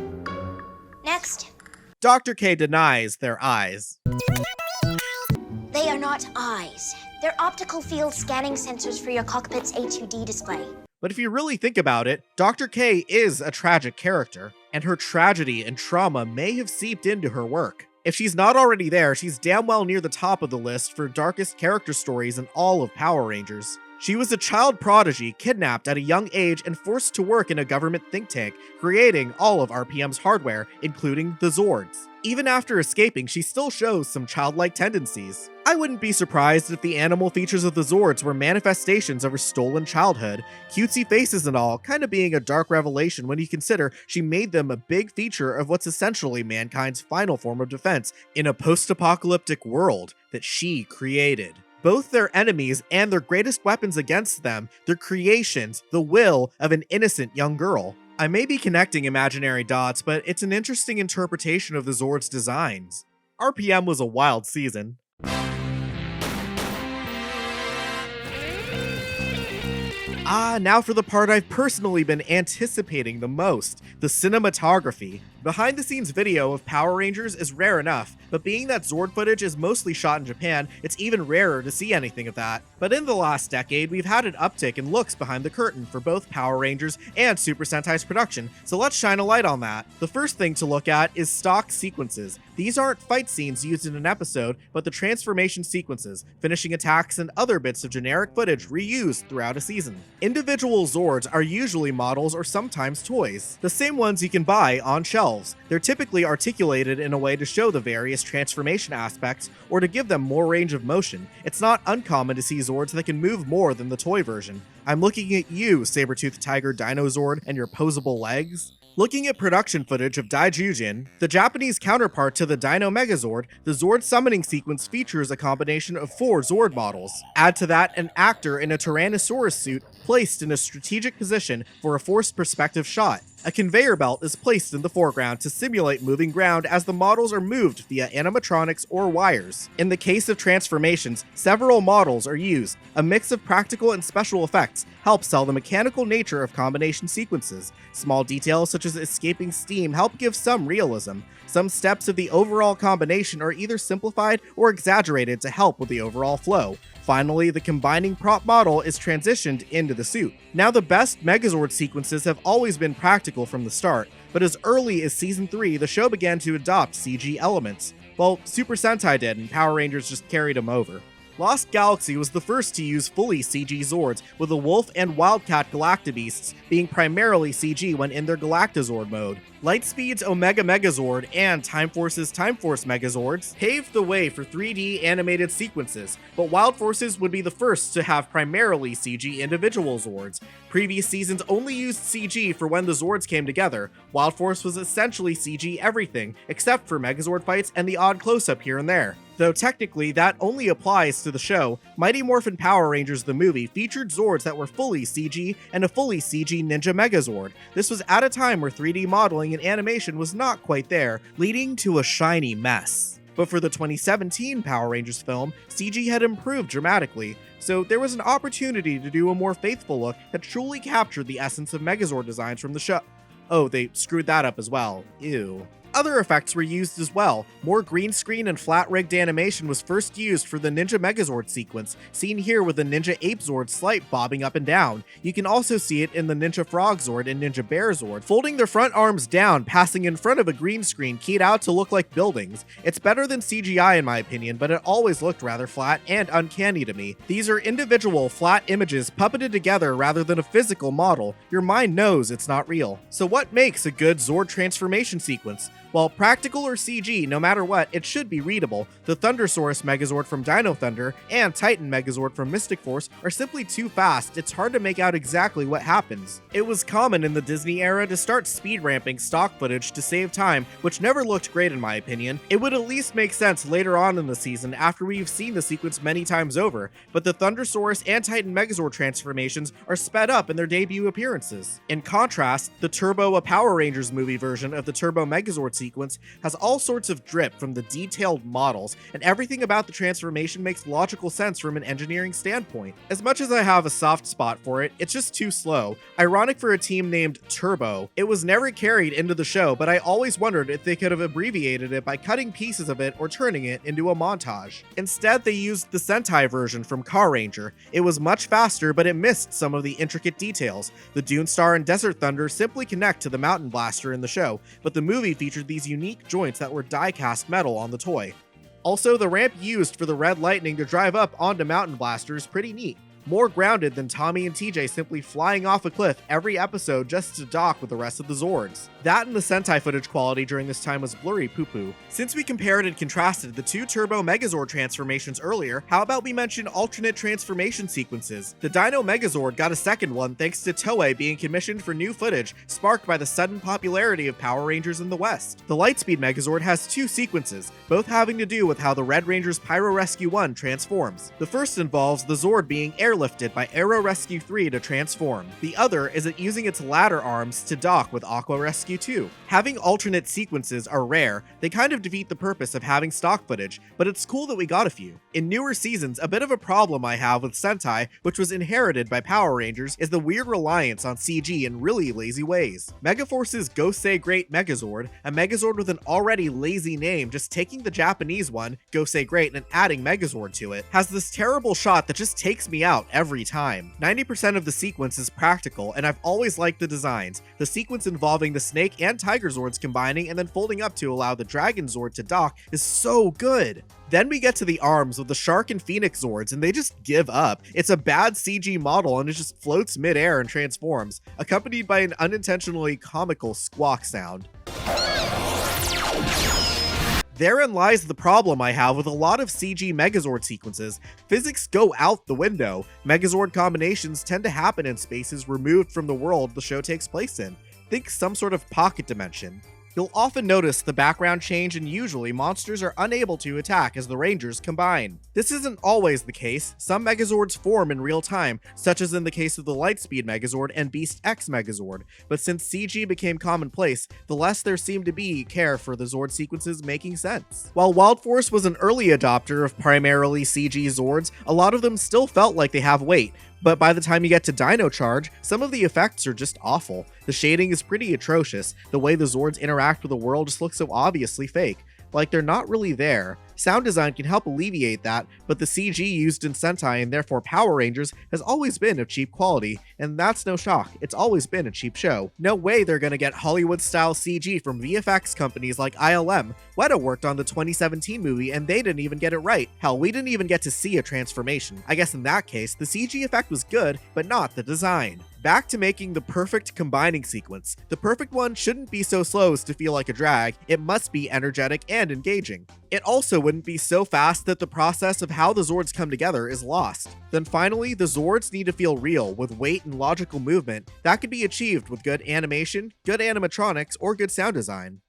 S16: Next.
S3: Dr. K denies their eyes.
S16: They are not eyes. They're optical field scanning sensors for your cockpit's A2D display.
S3: But if you really think about it, Dr. K is a tragic character, and her tragedy and trauma may have seeped into her work. If she's not already there, she's damn well near the top of the list for darkest character stories in all of Power Rangers. She was a child prodigy kidnapped at a young age and forced to work in a government think tank, creating all of RPM's hardware, including the Zords. Even after escaping, she still shows some childlike tendencies. I wouldn't be surprised if the animal features of the Zords were manifestations of her stolen childhood, cutesy faces and all, kinda being a dark revelation when you consider she made them a big feature of what's essentially mankind's final form of defense in a post-apocalyptic world that she created. Both their enemies and their greatest weapons against them, their creations, the will of an innocent young girl. I may be connecting imaginary dots, but it's an interesting interpretation of the Zord's designs. RPM was a wild season. Now for the part I've personally been anticipating the most, the cinematography. Behind the scenes video of Power Rangers is rare enough, but being that Zord footage is mostly shot in Japan, it's even rarer to see anything of that. But in the last decade, we've had an uptick in looks behind the curtain for both Power Rangers and Super Sentai's production, so let's shine a light on that. The first thing to look at is stock sequences. These aren't fight scenes used in an episode, but the transformation sequences, finishing attacks, and other bits of generic footage reused throughout a season. Individual Zords are usually models or sometimes toys, the same ones you can buy on shelves. They're typically articulated in a way to show the various transformation aspects or to give them more range of motion. It's not uncommon to see Zords that can move more than the toy version. I'm looking at you, Saber-Toothed Tiger Dinozord, and your posable legs. Looking at production footage of Daijujin, the Japanese counterpart to the Dino Megazord, the Zord summoning sequence features a combination of 4 Zord models. Add to that an actor in a Tyrannosaurus suit placed in a strategic position for a forced perspective shot. A conveyor belt is placed in the foreground to simulate moving ground as the models are moved via animatronics or wires. In the case of transformations, several models are used. A mix of practical and special effects helps sell the mechanical nature of combination sequences. Small details such as escaping steam help give some realism. Some steps of the overall combination are either simplified or exaggerated to help with the overall flow. Finally, the combining prop model is transitioned into the suit. Now, the best Megazord sequences have always been practical from the start, but as early as Season 3, the show began to adopt CG elements. Well, Super Sentai did, and Power Rangers just carried them over. Lost Galaxy was the first to use fully CG Zords, with the Wolf and Wildcat Galactabeasts being primarily CG when in their Galactazord mode. Lightspeed's Omega Megazord and Time Force's Time Force Megazords paved the way for 3D animated sequences, but Wild Forces would be the first to have primarily CG individual Zords. Previous seasons only used CG for when the Zords came together. Wild Force was essentially CG everything, except for Megazord fights and the odd close-up here and there. Though technically that only applies to the show, Mighty Morphin Power Rangers the movie featured Zords that were fully CG and a fully CG Ninja Megazord. This was at a time where 3D modeling and animation was not quite there, leading to a shiny mess. But for the 2017 Power Rangers film, CG had improved dramatically, so there was an opportunity to do a more faithful look that truly captured the essence of Megazord designs from the show. Oh, they screwed that up as well. Ew. Other effects were used as well. More green screen and flat-rigged animation was first used for the Ninja Megazord sequence, seen here with the Ninja Ape Zord slight bobbing up and down. You can also see it in the Ninja Frog Zord and Ninja Bear Zord, folding their front arms down, passing in front of a green screen keyed out to look like buildings. It's better than CGI in my opinion, but it always looked rather flat and uncanny to me. These are individual, flat images puppeted together rather than a physical model. Your mind knows it's not real. So what makes a good Zord transformation sequence? While practical or CG, no matter what, it should be readable. The Thundersaurus Megazord from Dino Thunder and Titan Megazord from Mystic Force are simply too fast, it's hard to make out exactly what happens. It was common in the Disney era to start speed ramping stock footage to save time, which never looked great in my opinion. It would at least make sense later on in the season after we've seen the sequence many times over, but the Thundersaurus and Titan Megazord transformations are sped up in their debut appearances. In contrast, the Turbo A Power Rangers movie version of the Turbo Megazord sequence has all sorts of drip from the detailed models, and everything about the transformation makes logical sense from an engineering standpoint. As much as I have a soft spot for it, it's just too slow. Ironic for a team named Turbo. It was never carried into the show, but I always wondered if they could have abbreviated it by cutting pieces of it or turning it into a montage. Instead, they used the Sentai version from Car Ranger. It was much faster, but it missed some of the intricate details. The Dune Star and Desert Thunder simply connect to the Mountain Blaster in the show, but the movie featured these unique joints that were die-cast metal on the toy. Also, the ramp used for the Red Lightning to drive up onto Mountain Blaster is pretty neat. More grounded than Tommy and TJ simply flying off a cliff every episode just to dock with the rest of the Zords. That and the Sentai footage quality during this time was blurry poo-poo. Since we compared and contrasted the two Turbo Megazord transformations earlier, how about we mention alternate transformation sequences? The Dino Megazord got a second one thanks to Toei being commissioned for new footage, sparked by the sudden popularity of Power Rangers in the West. The Lightspeed Megazord has two sequences, both having to do with how the Red Ranger's Pyro Rescue 1 transforms. The first involves the Zord being airlifted airlifted by Aero Rescue 3 to transform. The other is it using its ladder arms to dock with Aqua Rescue 2. Having alternate sequences are rare, they kind of defeat the purpose of having stock footage, but it's cool that we got a few. In newer seasons, a bit of a problem I have with Sentai, which was inherited by Power Rangers, is the weird reliance on CG in really lazy ways. Megaforce's Gosei Great Megazord, a Megazord with an already lazy name, just taking the Japanese one, Gosei Great, and adding Megazord to it, has this terrible shot that just takes me out every time. 90% of the sequence is practical, and I've always liked the designs. The sequence involving the Snake and Tiger Zords combining and then folding up to allow the Dragon Zord to dock is so good. Then we get to the arms with the Shark and Phoenix Zords, and they just give up. It's a bad CG model, and it just floats mid-air and transforms, accompanied by an unintentionally comical squawk sound. Therein lies the problem I have with a lot of CG Megazord sequences. Physics go out the window. Megazord combinations tend to happen in spaces removed from the world the show takes place in. Think some sort of pocket dimension. You'll often notice the background change, and usually monsters are unable to attack as the Rangers combine. This isn't always the case. Some Megazords form in real time, such as in the case of the Lightspeed Megazord and Beast X Megazord, but since CG became commonplace, the less there seemed to be care for the Zord sequences making sense. While Wild Force was an early adopter of primarily CG Zords, a lot of them still felt like they have weight. But by the time you get to Dino Charge, some of the effects are just awful. The shading is pretty atrocious. The way the Zords interact with the world just looks so obviously fake, like they're not really there. Sound design can help alleviate that, but the CG used in Sentai and therefore Power Rangers has always been of cheap quality, and that's no shock, it's always been a cheap show. No way they're gonna get Hollywood-style CG from VFX companies like ILM. Weta worked on the 2017 movie and they didn't even get it right. Hell, we didn't even get to see a transformation. I guess in that case, the CG effect was good, but not the design. Back to making the perfect combining sequence. The perfect one shouldn't be so slow as to feel like a drag, it must be energetic and engaging. It also wouldn't be so fast that the process of how the Zords come together is lost. Then finally, the Zords need to feel real, with weight and logical movement. That could be achieved with good animation, good animatronics, or good sound design.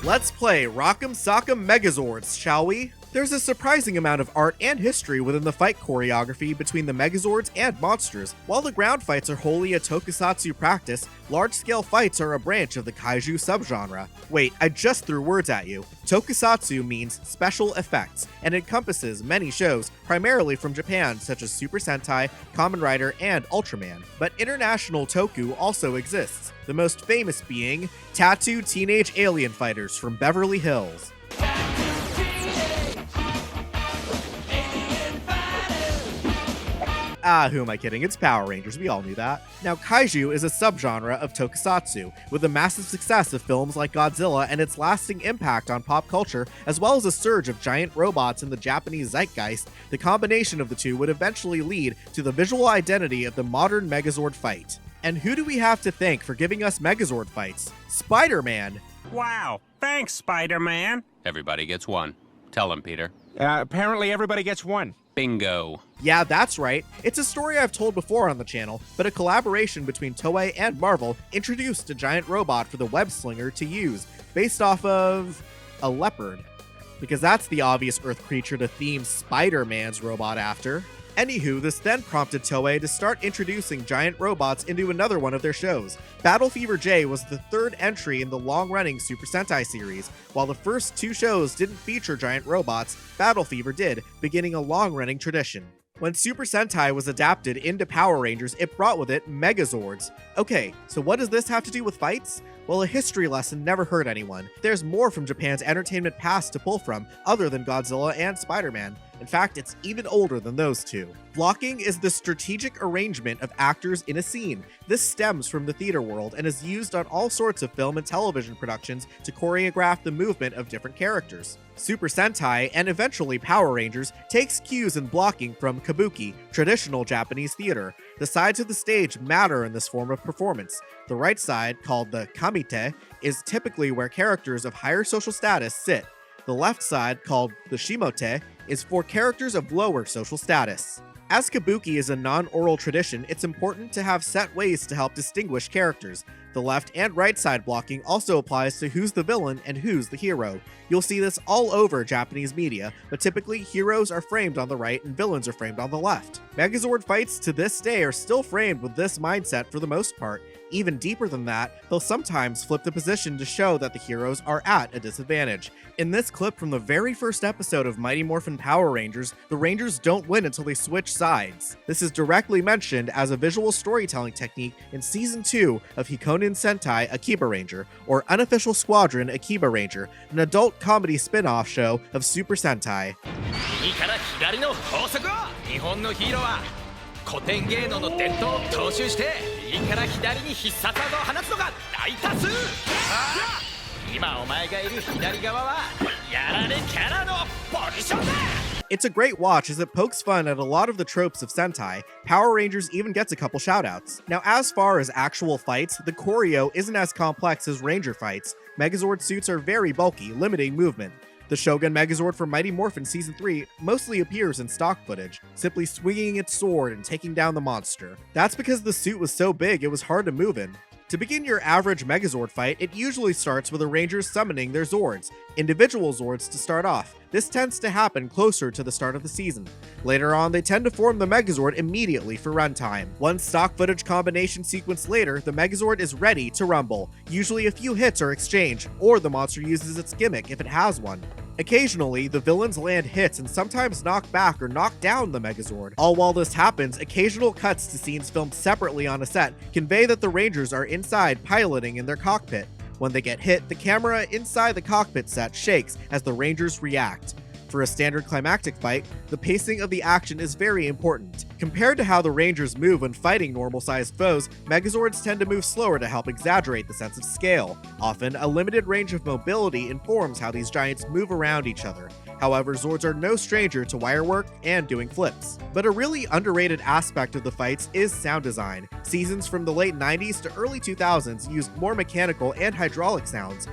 S3: Let's play Rock'em Sock'em Megazords, shall we? There's a surprising amount of art and history within the fight choreography between the Megazords and monsters. While the ground fights are wholly a tokusatsu practice, large-scale fights are a branch of the kaiju subgenre. Wait, I just threw words at you. Tokusatsu means special effects, and encompasses many shows, primarily from Japan, such as Super Sentai, Kamen Rider, and Ultraman. But international toku also exists, the most famous being Tattoo Teenage Alien Fighters from Beverly Hills. Ah, who am I kidding? It's Power Rangers, we all knew that. Now, kaiju is a subgenre of tokusatsu, with the massive success of films like Godzilla and its lasting impact on pop culture, as well as a surge of giant robots in the Japanese zeitgeist. The combination of the two would eventually lead to the visual identity of the modern Megazord fight. And who do we have to thank for giving us Megazord fights? Spider-Man!
S18: Wow, thanks, Spider-Man.
S5: Everybody gets one. Tell him, Peter.
S18: Apparently everybody gets one.
S5: Bingo.
S3: Yeah, that's right. It's a story I've told before on the channel, but a collaboration between Toei and Marvel introduced a giant robot for the web slinger to use, based off of a leopard. Because that's the obvious Earth creature to theme Spider-Man's robot after. Anywho, this then prompted Toei to start introducing giant robots into another one of their shows. Battle Fever J was the third entry in the long-running Super Sentai series. While the first two shows didn't feature giant robots, Battle Fever did, beginning a long-running tradition. When Super Sentai was adapted into Power Rangers, it brought with it Megazords. Okay, so what does this have to do with fights? Well, a history lesson never hurt anyone. There's more from Japan's entertainment past to pull from, other than Godzilla and Spider-Man. In fact, it's even older than those two. Blocking is the strategic arrangement of actors in a scene. This stems from the theater world and is used on all sorts of film and television productions to choreograph the movement of different characters. Super Sentai, and eventually Power Rangers, takes cues in blocking from kabuki, traditional Japanese theater. The sides of the stage matter in this form of performance. The right side, called the kamite, is typically where characters of higher social status sit. The left side, called the shimote, is for characters of lower social status. As kabuki is a non-oral tradition, it's important to have set ways to help distinguish characters. The left and right side blocking also applies to who's the villain and who's the hero. You'll see this all over Japanese media, but typically heroes are framed on the right and villains are framed on the left. Megazord fights to this day are still framed with this mindset for the most part. Even deeper than that, they'll sometimes flip the position to show that the heroes are at a disadvantage. In this clip from the very first episode of Mighty Morphin Power Rangers, the Rangers don't win until they switch sides. This is directly mentioned as a visual storytelling technique in Season 2 of Hikonin Sentai Akiba Ranger, or Unofficial Squadron Akiba Ranger, an adult comedy spin-off show of Super Sentai.
S19: 古典芸能の伝統を踏襲して右から左に必殺技を放つのが大多数今お前がいる左側はやられキャラのポジションだ
S3: It's a great watch as it pokes fun at a lot of the tropes of Sentai. Power Rangers even gets a couple shoutouts. Now, as far as actual fights, the choreo isn't as complex as Ranger fights. Megazord suits are very bulky, limiting movement. The Shogun Megazord from Mighty Morphin Season 3 mostly appears in stock footage, simply swinging its sword and taking down the monster. That's because the suit was so big it was hard to move in. To begin your average Megazord fight, it usually starts with the Rangers summoning their Zords, individual Zords to start off. This tends to happen closer to the start of the season. Later on, they tend to form the Megazord immediately for runtime. One stock footage combination sequence later, the Megazord is ready to rumble. Usually a few hits are exchanged, or the monster uses its gimmick if it has one. Occasionally, the villains land hits and sometimes knock back or knock down the Megazord. All while this happens, occasional cuts to scenes filmed separately on a set convey that the Rangers are inside piloting in their cockpit. When they get hit, the camera inside the cockpit set shakes as the Rangers react. For a standard climactic fight, the pacing of the action is very important. Compared to how the Rangers move when fighting normal-sized foes, Megazords tend to move slower to help exaggerate the sense of scale. Often, a limited range of mobility informs how these giants move around each other. However, Zords are no stranger to wire work and doing flips. But a really underrated aspect of the fights is sound design. Seasons from the late 90s to early 2000s used more mechanical and hydraulic sounds.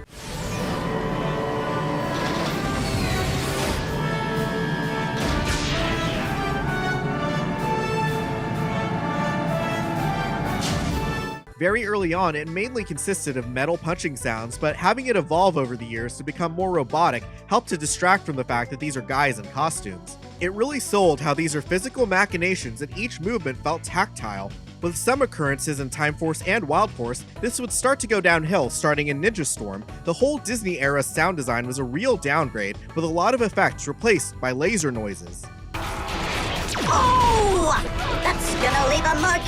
S3: Very early on, it mainly consisted of metal punching sounds, but having it evolve over the years to become more robotic helped to distract from the fact that these are guys in costumes. It really sold how these are physical machinations and each movement felt tactile. With some occurrences in Time Force and Wild Force, this would start to go downhill starting in Ninja Storm. The whole Disney-era sound design was a real downgrade, with a lot of effects replaced by laser noises.
S16: Oh! That's gonna leave a mark!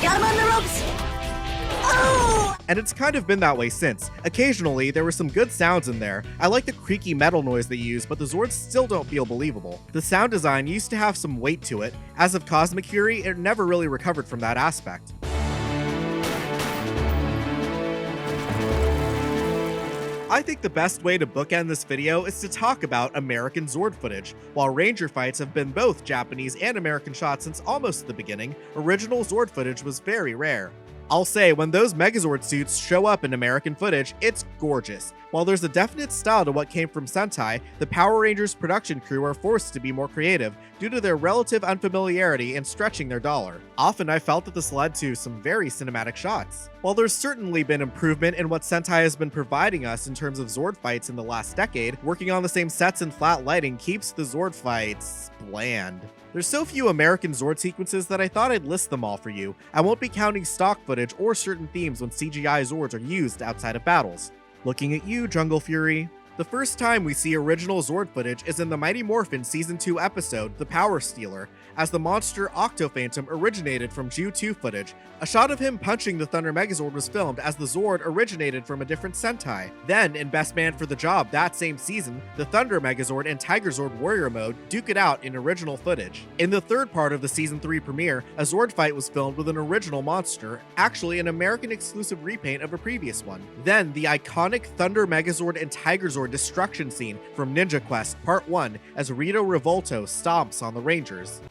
S16: Got him on the ropes! Oh!
S3: And it's kind of been that way since. Occasionally, there were some good sounds in there. I like the creaky metal noise they use, but the Zords still don't feel believable. The sound design used to have some weight to it. As of Cosmic Fury, it never really recovered from that aspect. I think the best way to bookend this video is to talk about American Zord footage. While Ranger fights have been both Japanese and American shots since almost the beginning, original Zord footage was very rare. I'll say, when those Megazord suits show up in American footage, it's gorgeous. While there's a definite style to what came from Sentai, the Power Rangers production crew are forced to be more creative due to their relative unfamiliarity in stretching their dollar. Often I felt that this led to some very cinematic shots. While there's certainly been improvement in what Sentai has been providing us in terms of Zord fights in the last decade, working on the same sets and flat lighting keeps the Zord fights bland. There's so few American Zord sequences that I thought I'd list them all for you. I won't be counting stock footage or certain themes when CGI Zords are used outside of battles. Looking at you, Jungle Fury. The first time we see original Zord footage is in the Mighty Morphin Season 2 episode, The Power Stealer, as the monster Octophantom originated from Ju 2 footage. A shot of him punching the Thunder Megazord was filmed as the Zord originated from a different Sentai. Then, in Best Man for the Job that same season, the Thunder Megazord and Tiger Zord Warrior Mode duke it out in original footage. In the third part of the Season 3 premiere, a Zord fight was filmed with an original monster, actually an American exclusive repaint of a previous one. Then, the iconic Thunder Megazord and Tiger Zord destruction scene from Ninja Quest Part 1 as Rito Revolto stomps on the Rangers.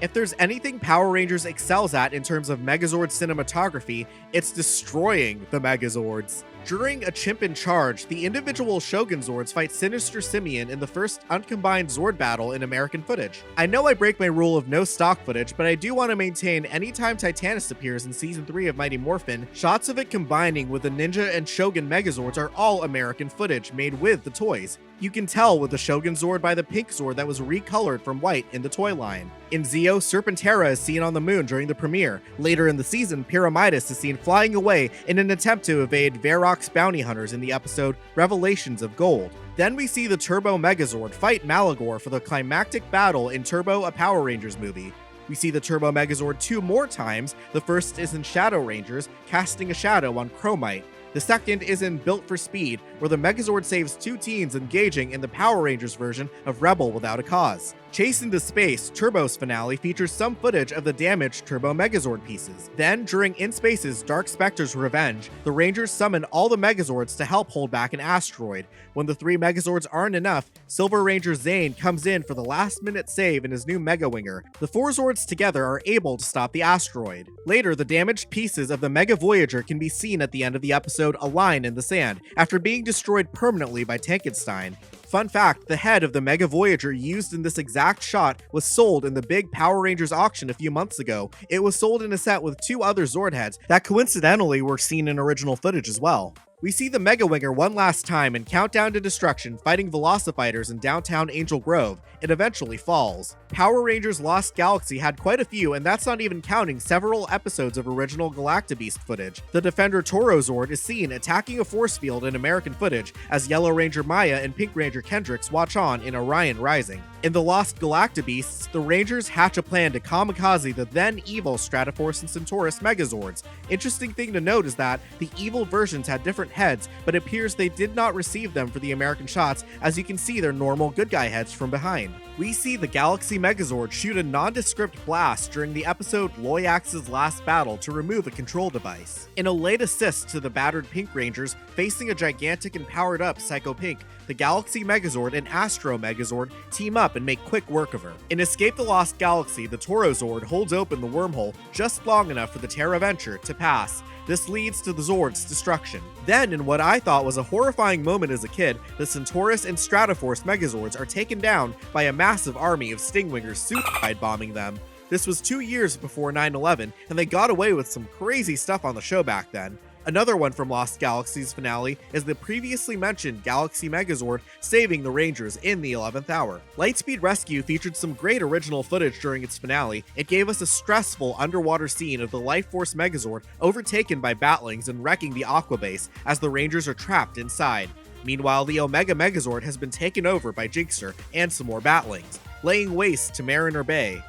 S3: If there's anything Power Rangers excels at in terms of Megazord cinematography, it's destroying the Megazords. During a chimp in charge, the individual Shogun Zords fight Sinister Simian in the first uncombined Zord battle in American footage. I know I break my rule of no stock footage, but I do want to maintain anytime Titanus appears in Season 3 of Mighty Morphin, shots of it combining with the Ninja and Shogun Megazords are all American footage made with the toys. You can tell with the Shogun Zord by the pink Zord that was recolored from white in the toy line. In Zeo, Serpentera is seen on the moon during the premiere. Later in the season, Pyramidas is seen flying away in an attempt to evade Varrock's bounty hunters in the episode Revelations of Gold. Then we see the Turbo Megazord fight Malagor for the climactic battle in Turbo, a Power Rangers movie. We see the Turbo Megazord 2 more times. The first is in Shadow Rangers, casting a shadow on Chromite. The second is in Built for Speed, where the Megazord saves 2 teens engaging in the Power Rangers version of Rebel Without a Cause. Chase into Space, Turbo's finale, features some footage of the damaged Turbo Megazord pieces. Then, during In Space's Dark Spectre's Revenge, the Rangers summon all the Megazords to help hold back an asteroid. When the 3 Megazords aren't enough, Silver Ranger Zane comes in for the last-minute save in his new Mega Winger. The 4 Zords together are able to stop the asteroid. Later, the damaged pieces of the Mega Voyager can be seen at the end of the episode A Line in the Sand, after being destroyed permanently by Tankenstein. Fun fact, the head of the Mega Voyager used in this exact shot was sold in the big Power Rangers auction a few months ago. It was sold in a set with 2 other Zord heads that coincidentally were seen in original footage as well. We see the Mega Winger one last time in Countdown to Destruction fighting Velocifighters in downtown Angel Grove. It eventually falls. Power Rangers Lost Galaxy had quite a few, and that's not even counting several episodes of original Galactabeast footage. The Defender Toro Zord is seen attacking a force field in American footage as Yellow Ranger Maya and Pink Ranger Kendricks watch on in Orion Rising. In the Lost Galactabeasts, the Rangers hatch a plan to kamikaze the then evil Stratoforce and Centaurus Megazords. Interesting thing to note is that the evil versions had different heads, but it appears they did not receive them for the American shots, as you can see their normal good guy heads from behind. We see the Galaxy Megazord shoot a nondescript blast during the episode Loyax's Last Battle to remove a control device. In a late assist to the battered Pink Rangers facing a gigantic and powered up Psycho Pink, the Galaxy Megazord and Astro Megazord team up and make quick work of her. In Escape the Lost Galaxy, the Toro Zord holds open the wormhole just long enough for the Terra Venture to pass. This leads to the Zord's destruction. Then, in what I thought was a horrifying moment as a kid, the Centaurus and Stratoforce Megazords are taken down by a massive army of Stingwingers suicide bombing them. This was 2 years before 9/11, and they got away with some crazy stuff on the show back then. Another one from Lost Galaxy's finale is the previously mentioned Galaxy Megazord saving the Rangers in the 11th hour. Lightspeed Rescue featured some great original footage during its finale. It gave us a stressful underwater scene of the Life Force Megazord overtaken by Batlings and wrecking the Aqua Base as the Rangers are trapped inside. Meanwhile, the Omega Megazord has been taken over by Jigsaw and some more Batlings, laying waste to Mariner Bay.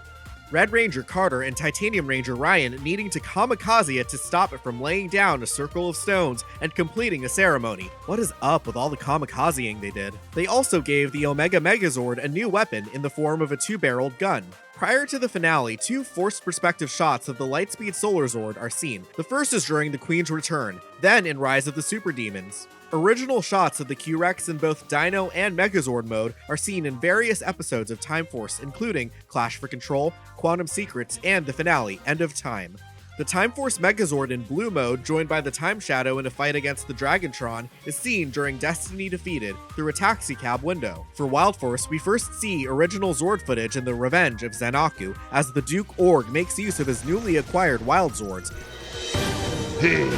S3: Red Ranger Carter and Titanium Ranger Ryan needing to kamikaze it to stop it from laying down a circle of stones and completing a ceremony. What is up with all the kamikazing they did? They also gave the Omega Megazord a new weapon in the form of a 2-barreled gun. Prior to the finale, 2 forced perspective shots of the Lightspeed Solar Zord are seen. The first is during the Queen's return, then in Rise of the Super Demons. Original shots of the Q-Rex in both Dino and Megazord mode are seen in various episodes of Time Force, including Clash for Control, Quantum Secrets, and the finale, End of Time. The Time Force Megazord in Blue mode, joined by the Time Shadow in a fight against the Dragontron, is seen during Destiny Defeated through a taxicab window. For Wild Force, we first see original Zord footage in the Revenge of Zanaku, as the Duke Org makes use of his newly acquired Wild Zords.
S6: Hey.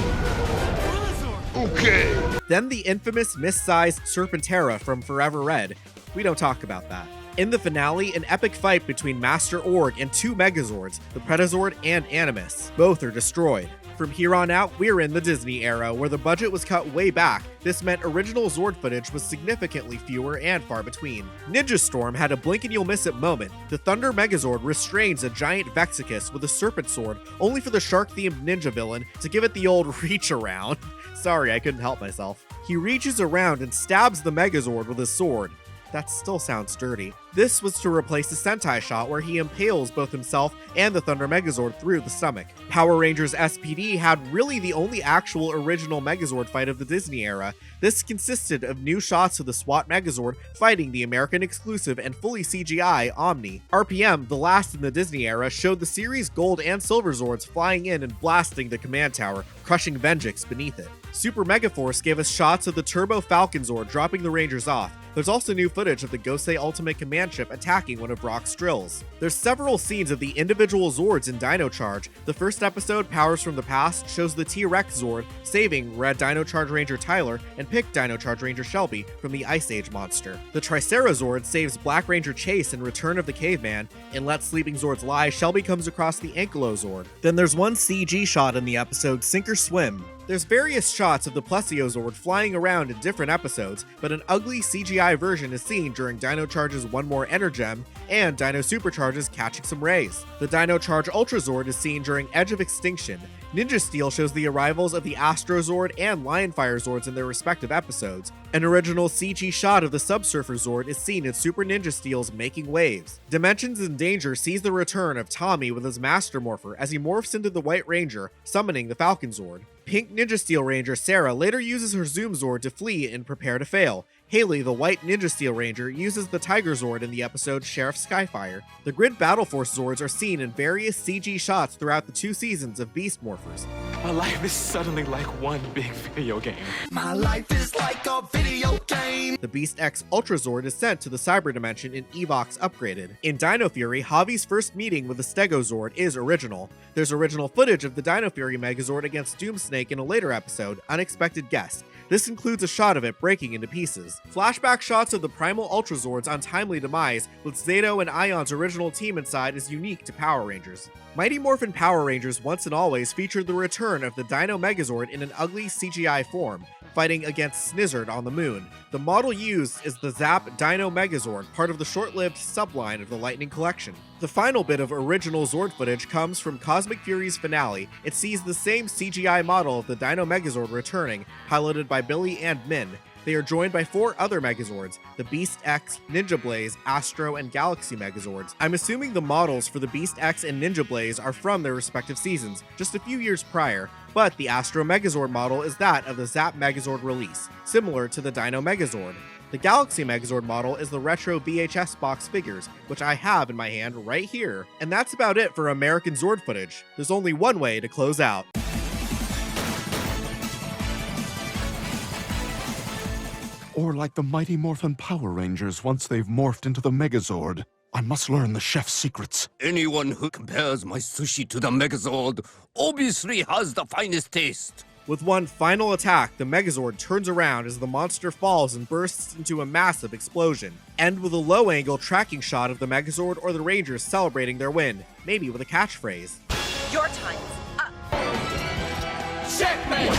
S6: Okay.
S3: Then the infamous missized Serpentera from Forever Red. We don't talk about that. In the finale, an epic fight between Master Org and 2 Megazords, the Pretazord and Animus. Both are destroyed. From here on out, we're in the Disney era, where the budget was cut way back. This meant original Zord footage was significantly fewer and far between. Ninja Storm had a blink-and-you'll-miss-it moment. The Thunder Megazord restrains a giant Vexicus with a serpent sword, only for the shark-themed ninja villain to give it the old reach around. Sorry, I couldn't help myself. He reaches around and stabs the Megazord with his sword. That still sounds dirty. This was to replace the Sentai shot where he impales both himself and the Thunder Megazord through the stomach. Power Rangers SPD had really the only actual original Megazord fight of the Disney era. This consisted of new shots of the SWAT Megazord fighting the American exclusive and fully CGI Omni. RPM, the last in the Disney era, showed the series Gold and Silver Zords flying in and blasting the command tower, crushing Venjix beneath it. Super Megaforce gave us shots of the Turbo Falcon Zord dropping the Rangers off. There's also new footage of the Gosei Ultimate Command Ship attacking one of Brock's drills. There's several scenes of the individual Zords in Dino Charge. The first episode, Powers from the Past, shows the T-Rex Zord saving Red Dino Charge Ranger Tyler and Pink Dino Charge Ranger Shelby from the Ice Age monster. The Tricerazord saves Black Ranger Chase in Return of the Caveman. In Let Sleeping Zords Lie, Shelby comes across the Ankylozord. Then there's one CG shot in the episode Sink or Swim. There's various shots of the Plesiozord flying around in different episodes, but an ugly CGI version is seen during Dino Charge's One More Energem and Dino Supercharge's Catching Some Rays. The Dino Charge Ultrazord is seen during Edge of Extinction. Ninja Steel shows the arrivals of the Astrozord and Lionfire Zords in their respective episodes. An original CG shot of the Subsurfer Zord is seen in Super Ninja Steel's Making Waves. Dimensions in Danger sees the return of Tommy with his Master Morpher as he morphs into the White Ranger, summoning the Falcon Zord. Pink Ninja Steel Ranger Sarah later uses her Zoom Zord to flee and prepare to fail. Haley, the White Ninja Steel Ranger, uses the Tiger Zord in the episode Sheriff Skyfire. The Grid Battle Force Zords are seen in various CG shots throughout the 2 seasons of Beast Morphers.
S2: My life is suddenly like one big video game.
S12: My life is like a video game.
S3: The Beast X Ultra Zord is sent to the Cyber Dimension in Evox Upgraded. In Dino Fury, Javi's first meeting with the Stegozord is original. There's original footage of the Dino Fury Megazord against Doomsnake in a later episode, Unexpected Guest. This includes a shot of it breaking into pieces. Flashback shots of the Primal Ultrazord's untimely demise, with Zato and Ion's original team inside, is unique to Power Rangers. Mighty Morphin Power Rangers Once and Always featured the return of the Dino Megazord in an ugly CGI form, fighting against Snizzard on the moon. The model used is the Zap Dino Megazord, part of the short-lived subline of the Lightning Collection. The final bit of original Zord footage comes from Cosmic Fury's finale. It sees the same CGI model of the Dino Megazord returning, piloted by Billy and Min. They are joined by 4 other Megazords, the Beast X, Ninja Blaze, Astro, and Galaxy Megazords. I'm assuming the models for the Beast X and Ninja Blaze are from their respective seasons, just a few years prior, but the Astro Megazord model is that of the Zap Megazord release, similar to the Dino Megazord. The Galaxy Megazord model is the retro VHS box figures, which I have in my hand right here. And that's about it for American Zord footage. There's only one way to close out.
S6: Or like the Mighty Morphin Power Rangers once they've morphed into the Megazord. I must learn the chef's secrets.
S8: Anyone who compares my sushi to the Megazord obviously has the finest taste.
S3: With one final attack, the Megazord turns around as the monster falls and bursts into a massive explosion. End with a low-angle tracking shot of the Megazord or the Rangers celebrating their win, maybe with a catchphrase.
S7: Your time's up.
S2: Checkmate!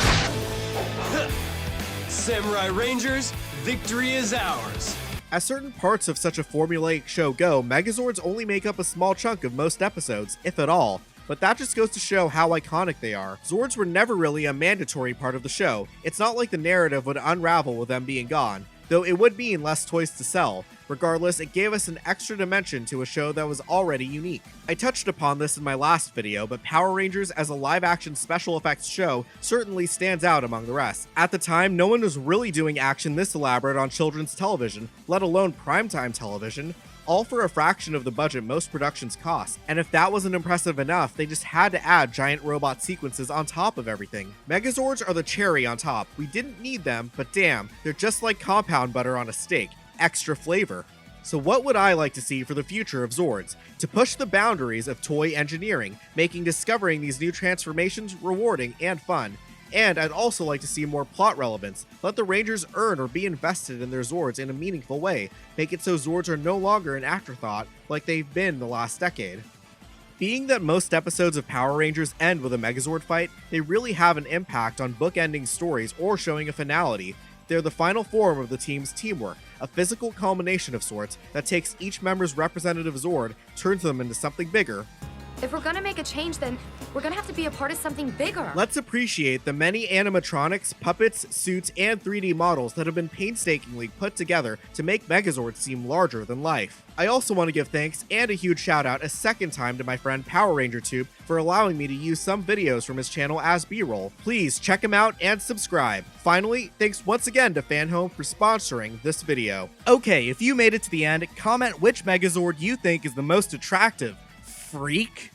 S2: Samurai Rangers, victory is ours.
S3: As certain parts of such a formulaic show go, Megazords only make up a small chunk of most episodes, if at all. But that just goes to show how iconic they are. Zords were never really a mandatory part of the show. It's not like the narrative would unravel with them being gone, though it would mean less toys to sell. Regardless, it gave us an extra dimension to a show that was already unique. I touched upon this in my last video, but Power Rangers as a live-action special effects show certainly stands out among the rest. At the time, no one was really doing action this elaborate on children's television, let alone primetime television, all for a fraction of the budget most productions cost. And if that wasn't impressive enough, they just had to add giant robot sequences on top of everything. Megazords are the cherry on top. We didn't need them, but damn, they're just like compound butter on a steak. Extra flavor. So what would I like to see for the future of Zords? To push the boundaries of toy engineering, making discovering these new transformations rewarding and fun. And I'd also like to see more plot relevance. Let the Rangers earn or be invested in their Zords in a meaningful way. Make it so Zords are no longer an afterthought like they've been the last decade. Being that most episodes of Power Rangers end with a Megazord fight, they really have an impact on bookending stories or showing a finality. They're the final form of the team's teamwork, a physical culmination of sorts that takes each member's representative Zord, turns them into something bigger,
S20: If we're gonna make a change, then we're gonna have to be a part of something bigger.
S3: Let's appreciate the many animatronics, puppets, suits, and 3D models that have been painstakingly put together to make Megazord seem larger than life. I also want to give thanks and a huge shout out a second time to my friend Power Ranger Tube for allowing me to use some videos from his channel as B-roll. Please check him out and subscribe. Finally, thanks once again to Fanhome for sponsoring this video. Okay, if you made it to the end, comment which Megazord you think is the most attractive. Freak?